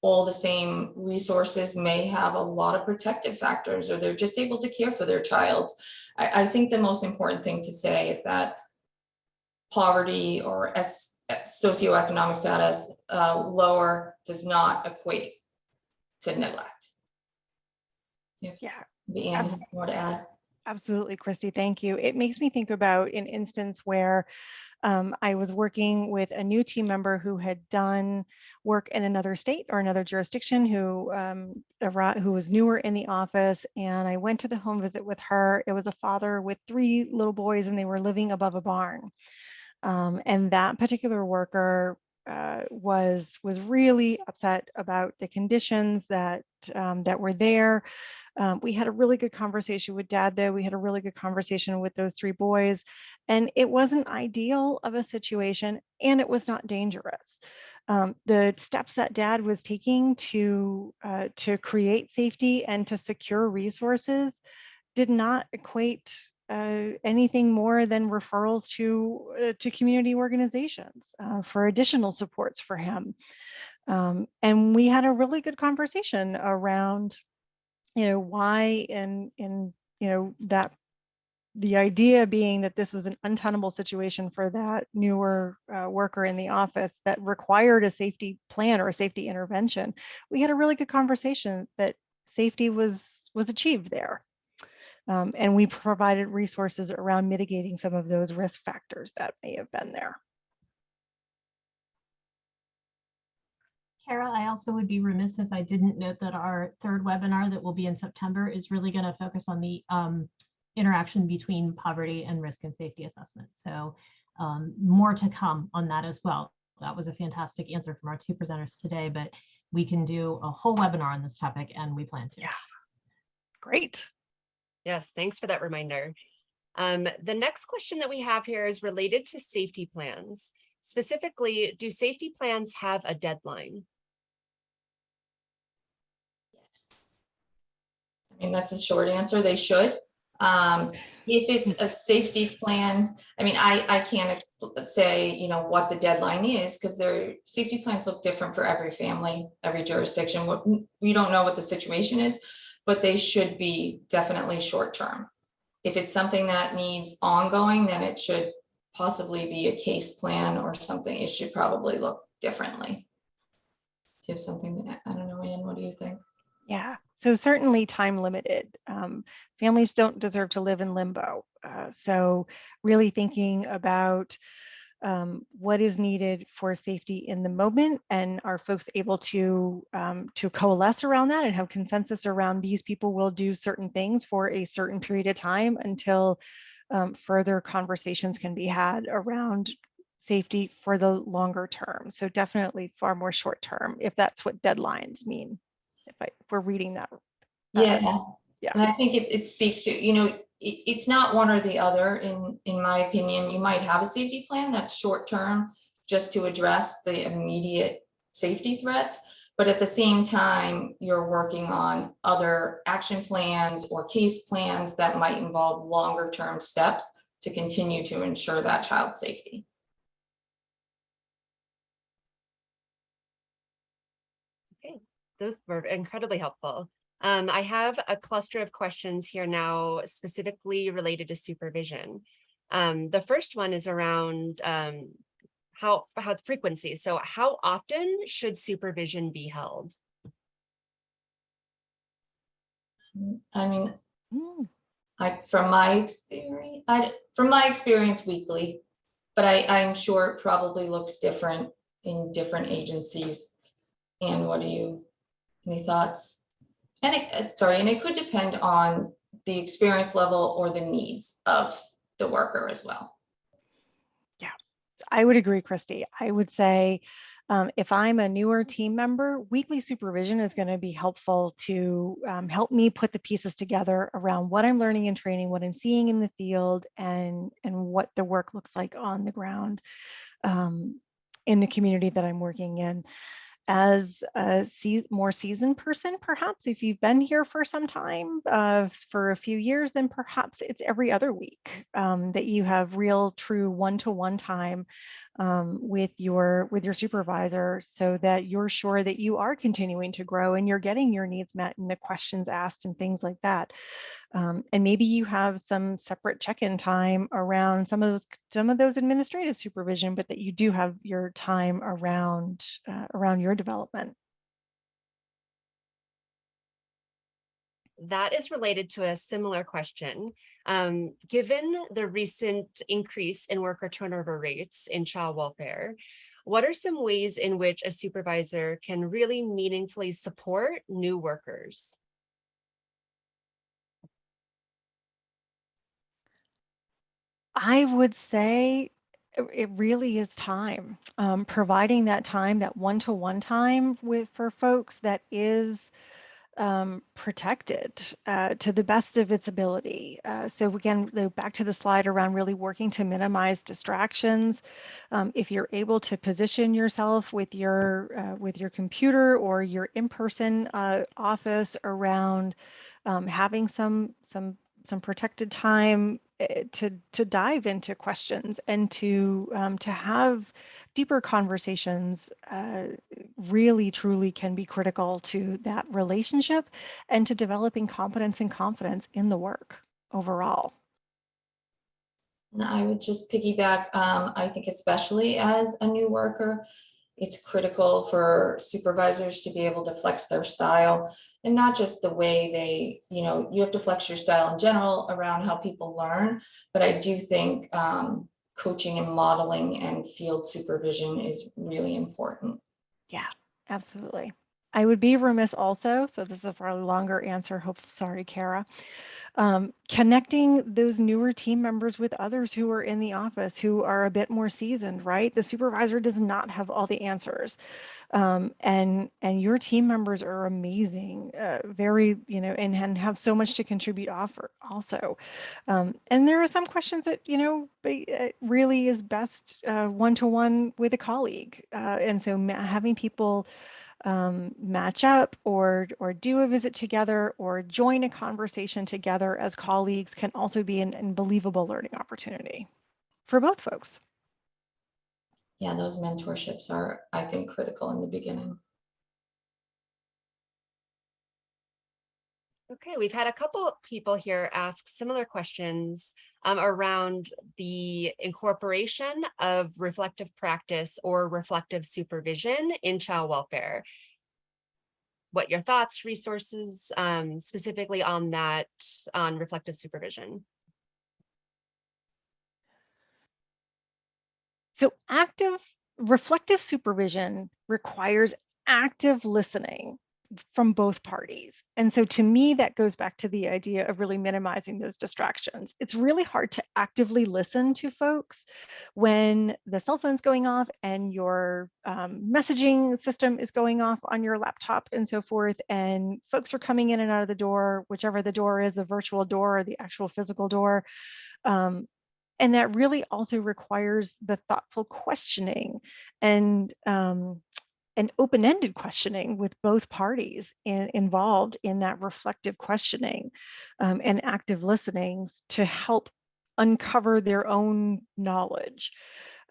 all the same resources may have a lot of protective factors, or they're just able to care for their child. I think the most important thing to say is that poverty or socioeconomic status lower does not equate to neglect. Yeah, Anne, more to add? absolutely, Christy. Thank you. It makes me think about an instance where I was working with a new team member who had done work in another state or another jurisdiction, who was newer in the office, and I went to the home visit with her. It was a father with 3 little boys, and they were living above a barn. And that particular worker was really upset about the conditions that were there. We had a really good conversation with Dad, though. We had a really good conversation with those 3 boys, and it wasn't ideal of a situation, and it was not dangerous. The steps that Dad was taking to create safety and to secure resources did not equate anything more than referrals to community organizations for additional supports for him. And we had a really good conversation around, why and that the idea being that this was an untenable situation for that newer worker in the office that required a safety plan or a safety intervention. We had a really good conversation that safety was achieved there. And we provided resources around mitigating some of those risk factors that may have been there. Kara, I also would be remiss if I didn't note that our 3rd webinar that will be in September is really going to focus on the interaction between poverty and risk and safety assessment. So more to come on that as well. That was a fantastic answer from our 2 presenters today, but we can do a whole webinar on this topic, and we plan to. Yeah, great. Yes, thanks for that reminder. The next question that we have here is related to safety plans. Specifically, do safety plans have a deadline? Yes. I mean, that's a short answer. They should. If it's a safety plan, I mean, I can't say, what the deadline is, because their safety plans look different for every family, every jurisdiction. We don't know what the situation is, but they should be definitely short term. If it's something that needs ongoing, then it should possibly be a case plan or something. It should probably look differently. Do you have something? I don't know, Anne, what do you think? Yeah, so certainly time limited. Families don't deserve to live in limbo. So really thinking about what is needed for safety in the moment, and are folks able to coalesce around that and have consensus around these people will do certain things for a certain period of time until further conversations can be had around safety for the longer term. So definitely far more short term, if that's what deadlines mean. If we're reading that. Yeah. Yeah. And I think it speaks to, it's not one or the other, in my opinion. You might have a safety plan that's short term just to address the immediate safety threats, but at the same time, you're working on other action plans or case plans that might involve longer term steps to continue to ensure that child's safety. Okay, those were incredibly helpful. I have a cluster of questions here now specifically related to supervision. The first one is around how frequency. So how often should supervision be held? I mean, Mm, from my experience weekly, but I'm sure it probably looks different in different agencies. And what do you, any thoughts? And and it could depend on the experience level or the needs of the worker as well. I would agree, Christy. I would say if I'm a newer team member, weekly supervision is going to be helpful to help me put the pieces together around what I'm learning and training, what I'm seeing in the field, and what the work looks like on the ground in the community that I'm working in. As a more seasoned person, perhaps if you've been here for some time, for a few years, then perhaps it's every other week that you have real, true one-to-one time with your supervisor, so that you're sure that you are continuing to grow and you're getting your needs met and the questions asked and things like that. And maybe you have some separate check-in time around some of those administrative supervision, but that you do have your time around your development. That is related to a similar question. Given the recent increase in worker turnover rates in child welfare, what are some ways in which a supervisor can really meaningfully support new workers? I would say it really is time, providing that time, that one-to-one time for folks that is protected to the best of its ability. So again, back to the slide around really working to minimize distractions. If you're able to position yourself with your computer or your in-person office around having some protected time to dive into questions and to have deeper conversations, really truly can be critical to that relationship and to developing competence and confidence in the work overall. And I would just piggyback, I think especially as a new worker, it's critical for supervisors to be able to flex their style, and not just the way they, you have to flex your style in general around how people learn, but I do think coaching and modeling and field supervision is really important. Yeah, absolutely. I would be remiss also, so this is a fairly longer answer, sorry, Kara, connecting those newer team members with others who are in the office who are a bit more seasoned, right? The supervisor does not have all the answers. And your team members are amazing, very, and have so much to contribute also. And there are some questions that, really is best one-to-one with a colleague. And so having people match up or do a visit together or join a conversation together as colleagues can also be an unbelievable learning opportunity for both folks. Yeah, those mentorships are, I think, critical in the beginning. Okay, we've had a couple of people here ask similar questions around the incorporation of reflective practice or reflective supervision in child welfare. What your thoughts, resources, specifically on that, on reflective supervision? So reflective supervision requires active listening from both parties. And so to me, that goes back to the idea of really minimizing those distractions. It's really hard to actively listen to folks when the cell phone's going off and your messaging system is going off on your laptop and so forth, and folks are coming in and out of the door, whichever the door is, the virtual door or the actual physical door. And that really also requires the thoughtful questioning and open-ended questioning with both parties involved in that reflective questioning and active listenings to help uncover their own knowledge.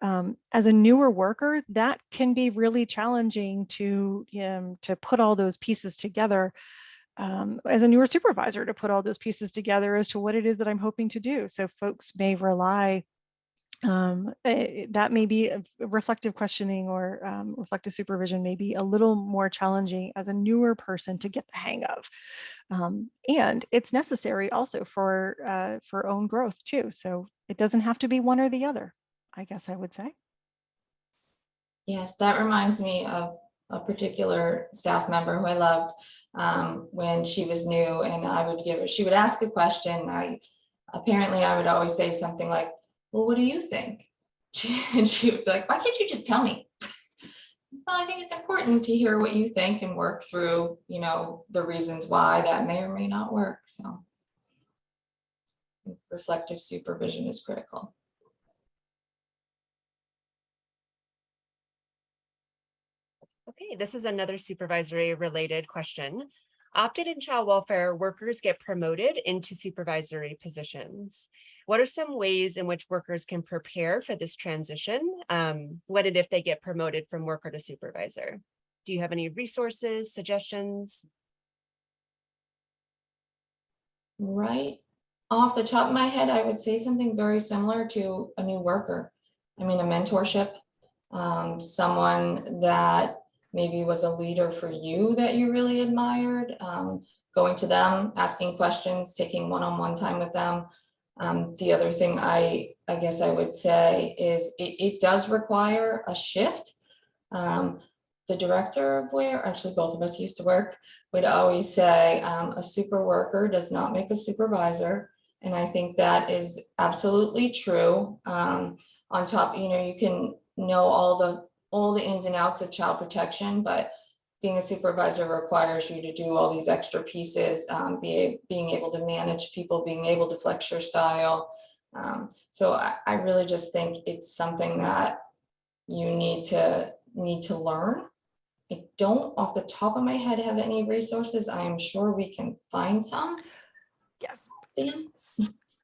As a newer worker, that can be really challenging to put all those pieces together. As a newer supervisor, to put all those pieces together as to what it is that I'm hoping to do. So folks may rely That may be reflective questioning or reflective supervision may be a little more challenging as a newer person to get the hang of. And it's necessary also for own growth too. So it doesn't have to be one or the other, I guess I would say. Yes, that reminds me of a particular staff member who I loved when she was new, and I would give her, she would ask a question. Apparently I would always say something like, well, what do you think? And she would be like, why can't you just tell me? Well, I think it's important to hear what you think and work through, you know, the reasons why that may or may not work. So reflective supervision is critical. Okay, this is another supervisory related question. Often in child welfare, workers get promoted into supervisory positions. What are some ways in which workers can prepare for this transition? What if they get promoted from worker to supervisor? Do you have any resources, suggestions? Right off the top of my head, I would say something very similar to a new worker. I mean, a mentorship, someone that maybe was a leader for you that you really admired, going to them, asking questions, taking one-on-one time with them. The other thing I guess I would say is it does require a shift. The director of where, actually both of us used to work, would always say a super worker does not make a supervisor. And I think that is absolutely true. On top, you know, you can know all the ins and outs of child protection, but being a supervisor requires you to do all these extra pieces, being able to manage people, being able to flex your style. So I really just think it's something that you need to learn. I don't off the top of my head have any resources. I am sure we can find some. Yes. Sam?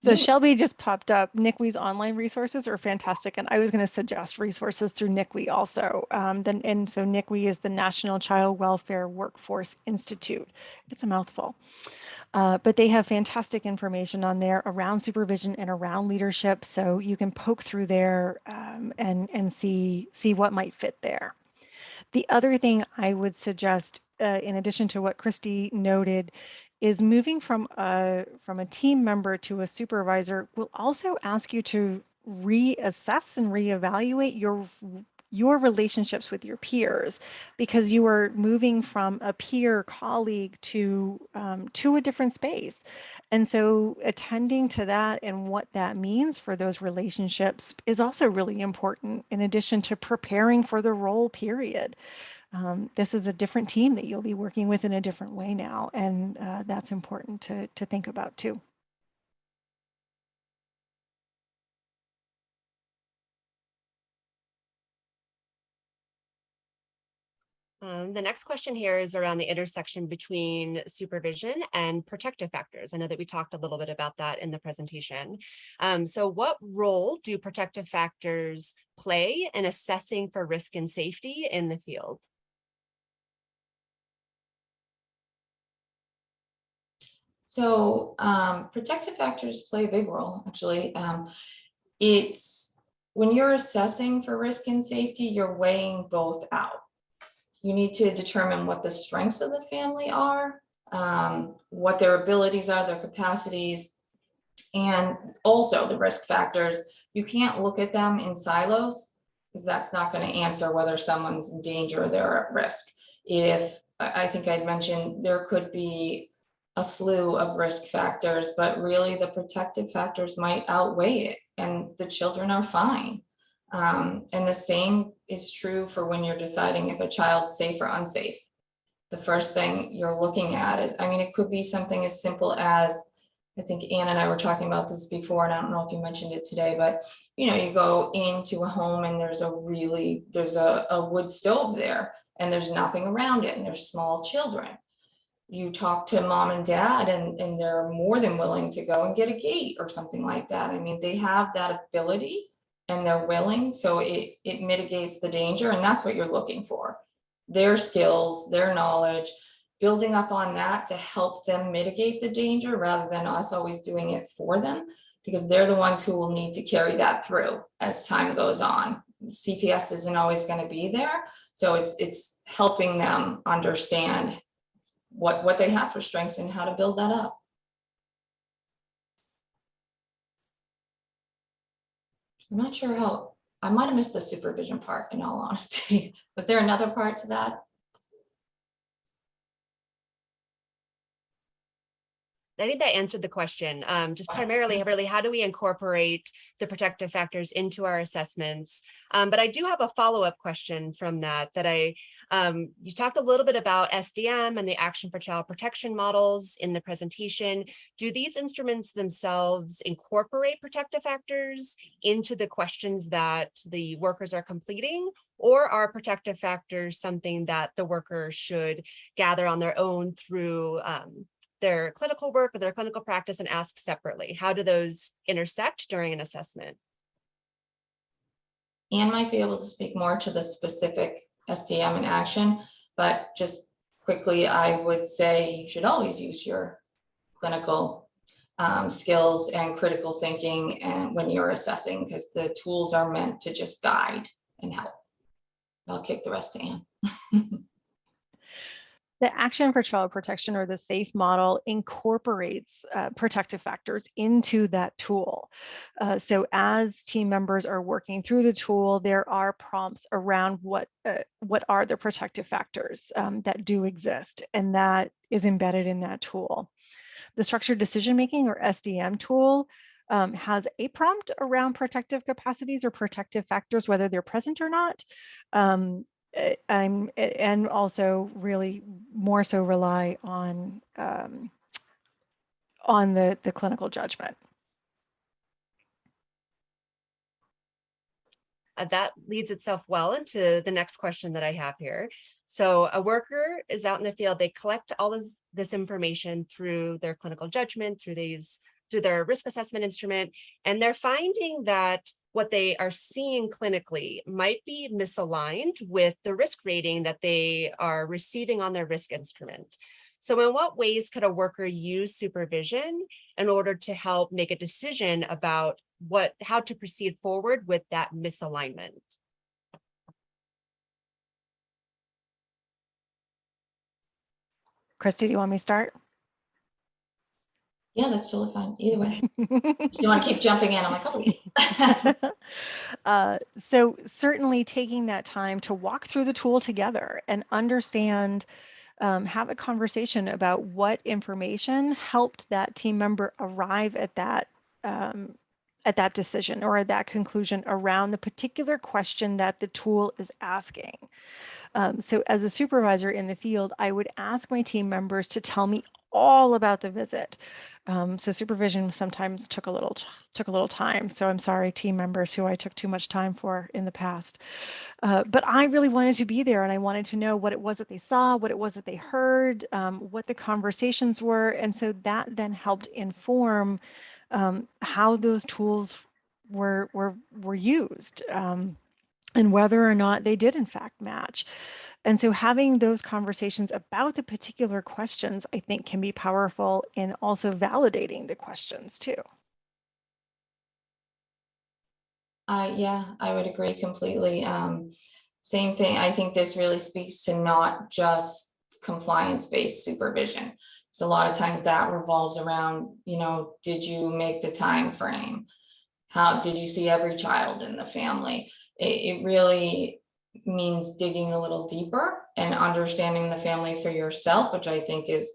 So Shelby just popped up. NICWE's online resources are fantastic, and I was going to suggest resources through NICWE also. And so NICWE is the National Child Welfare Workforce Institute. It's a mouthful, but they have fantastic information on there around supervision and around leadership. So you can poke through there and see what might fit there. The other thing I would suggest, in addition to what Christy noted, is moving from a team member to a supervisor will also ask you to reassess and reevaluate your relationships with your peers, because you are moving from a peer colleague to a different space. And so attending to that and what that means for those relationships is also really important, in addition to preparing for the role, period. This is a different team that you'll be working with in a different way now, and that's important to think about too. The next question here is around the intersection between supervision and protective factors. I know that we talked a little bit about that in the presentation. So what role do protective factors play in assessing for risk and safety in the field? So protective factors play a big role, actually. It's when you're assessing for risk and safety, you're weighing both out. You need to determine what the strengths of the family are, what their abilities are, their capacities, and also the risk factors. You can't look at them in silos, because that's not going to answer whether someone's in danger or they're at risk. If I think I'd mentioned there could be a slew of risk factors, but really the protective factors might outweigh it, and the children are fine. And the same is true for when you're deciding if a child's safe or unsafe. The first thing you're looking at is, I mean, it could be something as simple as, I think Ann and I were talking about this before, and I don't know if you mentioned it today, but you know, you go into a home and there's a wood stove there and there's nothing around it and there's small children. You talk to mom and dad and they're more than willing to go and get a gate or something like that. I mean, they have that ability and they're willing, so it mitigates the danger, and that's what you're looking for. Their skills, their knowledge, building up on that to help them mitigate the danger rather than us always doing it for them. because they're the ones who will need to carry that through as time goes on. CPS isn't always going to be there, so it's helping them understand what they have for strengths and how to build that up. I'm not sure how, I might have missed the supervision part, in all honesty. Was there another part to that? I think that answered the question. Just primarily, really, how do we incorporate the protective factors into our assessments? But I do have a follow-up question from that you talked a little bit about SDM and the action for child protection models in the presentation. Do these instruments themselves incorporate protective factors into the questions that the workers are completing, or are protective factors something that the worker should gather on their own through their clinical work or their clinical practice and ask separately? How do those intersect during an assessment? Anne might be able to speak more to the specific SDM in action, but just quickly, I would say you should always use your clinical skills and critical thinking and when you're assessing, because the tools are meant to just guide and help. I'll kick the rest to Anne. The action for child protection, or the SAFE model, incorporates protective factors into that tool. So as team members are working through the tool, there are prompts around what are the protective factors that do exist, and that is embedded in that tool. The structured decision making, or SDM tool, has a prompt around protective capacities or protective factors, whether they're present or not. And also really more so rely on the clinical judgment. That leads itself well into the next question that I have here. So a worker is out in the field, they collect all of this information through their clinical judgment, through their risk assessment instrument, and they're finding that what they are seeing clinically might be misaligned with the risk rating that they are receiving on their risk instrument. So in what ways could a worker use supervision in order to help make a decision about how to proceed forward with that misalignment? Christy, do you want me to start? Yeah, that's totally fine. Either way. If you want to keep jumping in, I'm like, oh. So certainly taking that time to walk through the tool together and understand, have a conversation about what information helped that team member arrive at that decision or at that conclusion around the particular question that the tool is asking. So as a supervisor in the field, I would ask my team members to tell me all about the visit. So supervision sometimes took a little time. So I'm sorry, team members who I took too much time for in the past. But I really wanted to be there, and I wanted to know what it was that they saw, what it was that they heard, what the conversations were. And so that then helped inform how those tools were used, and whether or not they did in fact match. And so having those conversations about the particular questions, I think, can be powerful in also validating the questions too. Yeah, I would agree completely. Same thing. I think this really speaks to not just compliance-based supervision. So a lot of times that revolves around, did you make the time frame? How did you see every child in the family? It really means digging a little deeper and understanding the family for yourself, which I think is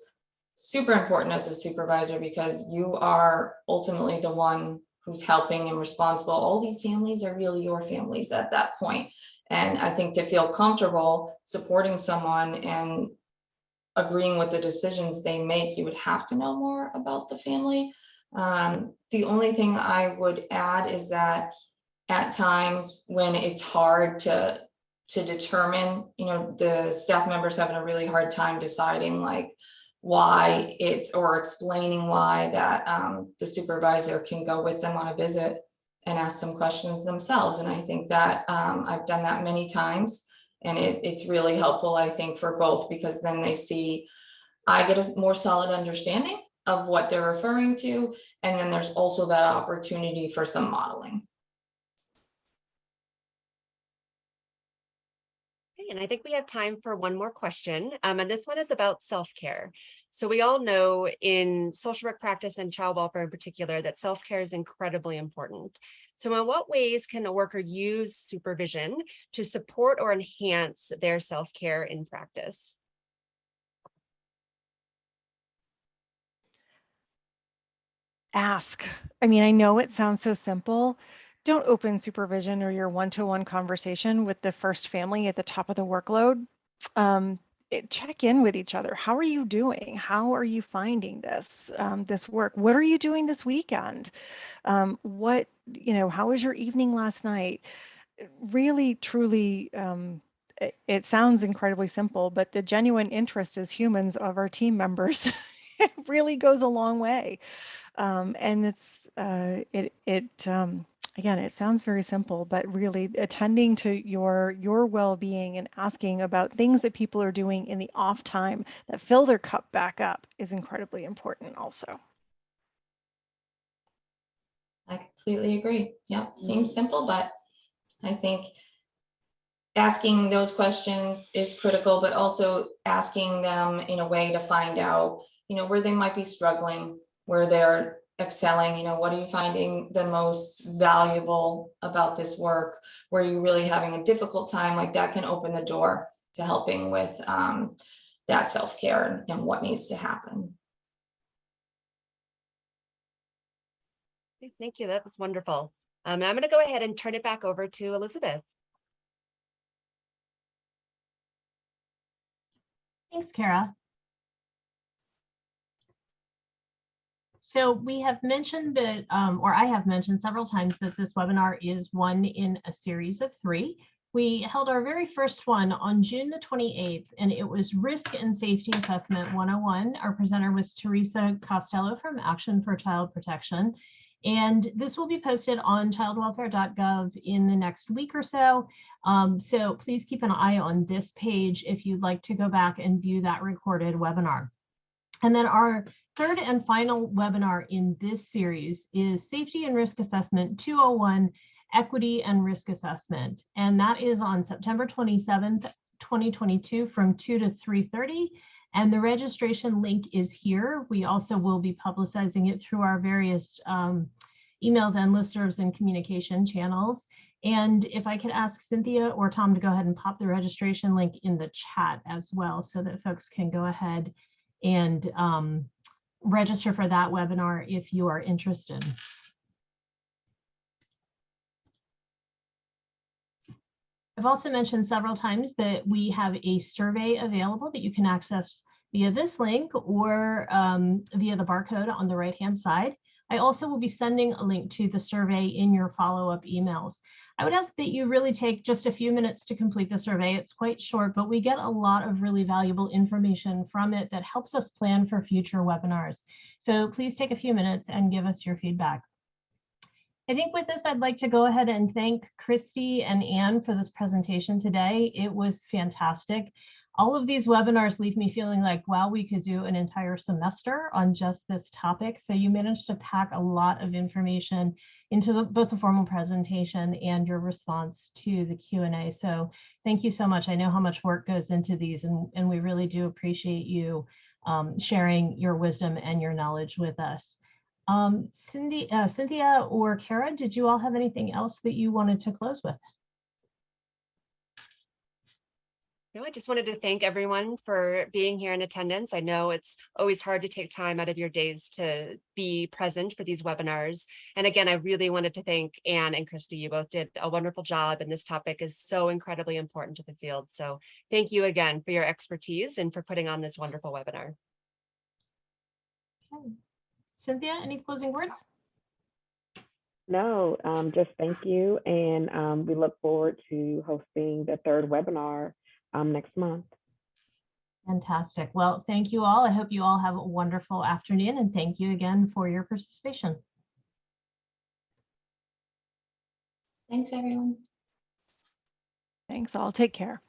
super important as a supervisor, because you are ultimately the one who's helping and responsible. All these families are really your families at that point. And I think to feel comfortable supporting someone and agreeing with the decisions they make, you would have to know more about the family. The only thing I would add is that at times when it's hard to determine, the staff members having a really hard time deciding why or explaining why that the supervisor can go with them on a visit and ask some questions themselves. And I think that I've done that many times, and it's really helpful, I think, for both, because then they see, I get a more solid understanding of what they're referring to. And then there's also that opportunity for some modeling. Okay, and I think we have time for one more question. And this one is about self-care. So we all know in social work practice and child welfare in particular that self-care is incredibly important. So in what ways can a worker use supervision to support or enhance their self-care in practice? Ask. I mean, I know it sounds so simple. Don't open supervision or your one-to-one conversation with the first family at the top of the workload. Check in with each other. How are you doing? How are you finding this work? What are you doing this weekend? How was your evening last night? Really, truly, it sounds incredibly simple, but the genuine interest as humans of our team members it really goes a long way. And again, it sounds very simple, but really attending to your well-being and asking about things that people are doing in the off time that fill their cup back up is incredibly important also. I completely agree. Yep, seems simple, but I think asking those questions is critical, but also asking them in a way to find out, where they might be struggling, where they're excelling, what are you finding the most valuable about this work? Where you're really having a difficult time, like that can open the door to helping with that self-care and what needs to happen. Thank you. That was wonderful. And I'm going to go ahead and turn it back over to Elizabeth. Thanks, Kara. So we have mentioned that, or I have mentioned several times that this webinar is one in a series of 3. We held our very first one on June the 28th, and it was Risk and Safety Assessment 101. Our presenter was Teresa Costello from Action for Child Protection. And this will be posted on childwelfare.gov in the next week or so. So please keep an eye on this page if you'd like to go back and view that recorded webinar. And then our third and final webinar in this series is Safety and Risk Assessment 201, Equity and Risk Assessment. And that is on September 27th, 2022 from 2 to 3:30. And the registration link is here. We also will be publicizing it through our various emails and listservs and communication channels. And if I could ask Cynthia or Tom to go ahead and pop the registration link in the chat as well, so that folks can go ahead and register for that webinar if you are interested. I've also mentioned several times that we have a survey available that you can access via this link or via the barcode on the right-hand side. I also will be sending a link to the survey in your follow-up emails. I would ask that you really take just a few minutes to complete the survey. It's quite short, but we get a lot of really valuable information from it that helps us plan for future webinars. So please take a few minutes and give us your feedback. I think with this, I'd like to go ahead and thank Christy and Anne for this presentation today. It was fantastic. All of these webinars leave me feeling like, wow, we could do an entire semester on just this topic. So you managed to pack a lot of information into both the formal presentation and your response to the Q&A. So thank you so much. I know how much work goes into these, and we really do appreciate you sharing your wisdom and your knowledge with us. Cynthia or Kara, did you all have anything else that you wanted to close with? No, I just wanted to thank everyone for being here in attendance. I know it's always hard to take time out of your days to be present for these webinars. And again, I really wanted to thank Anne and Christy. You both did a wonderful job, and this topic is so incredibly important to the field. So thank you again for your expertise and for putting on this wonderful webinar. Okay. Cynthia, any closing words? No, just thank you. And we look forward to hosting the third webinar next month. Fantastic. Well, thank you all. I hope you all have a wonderful afternoon, and thank you again for your participation. Thanks, everyone. Thanks all. Take care.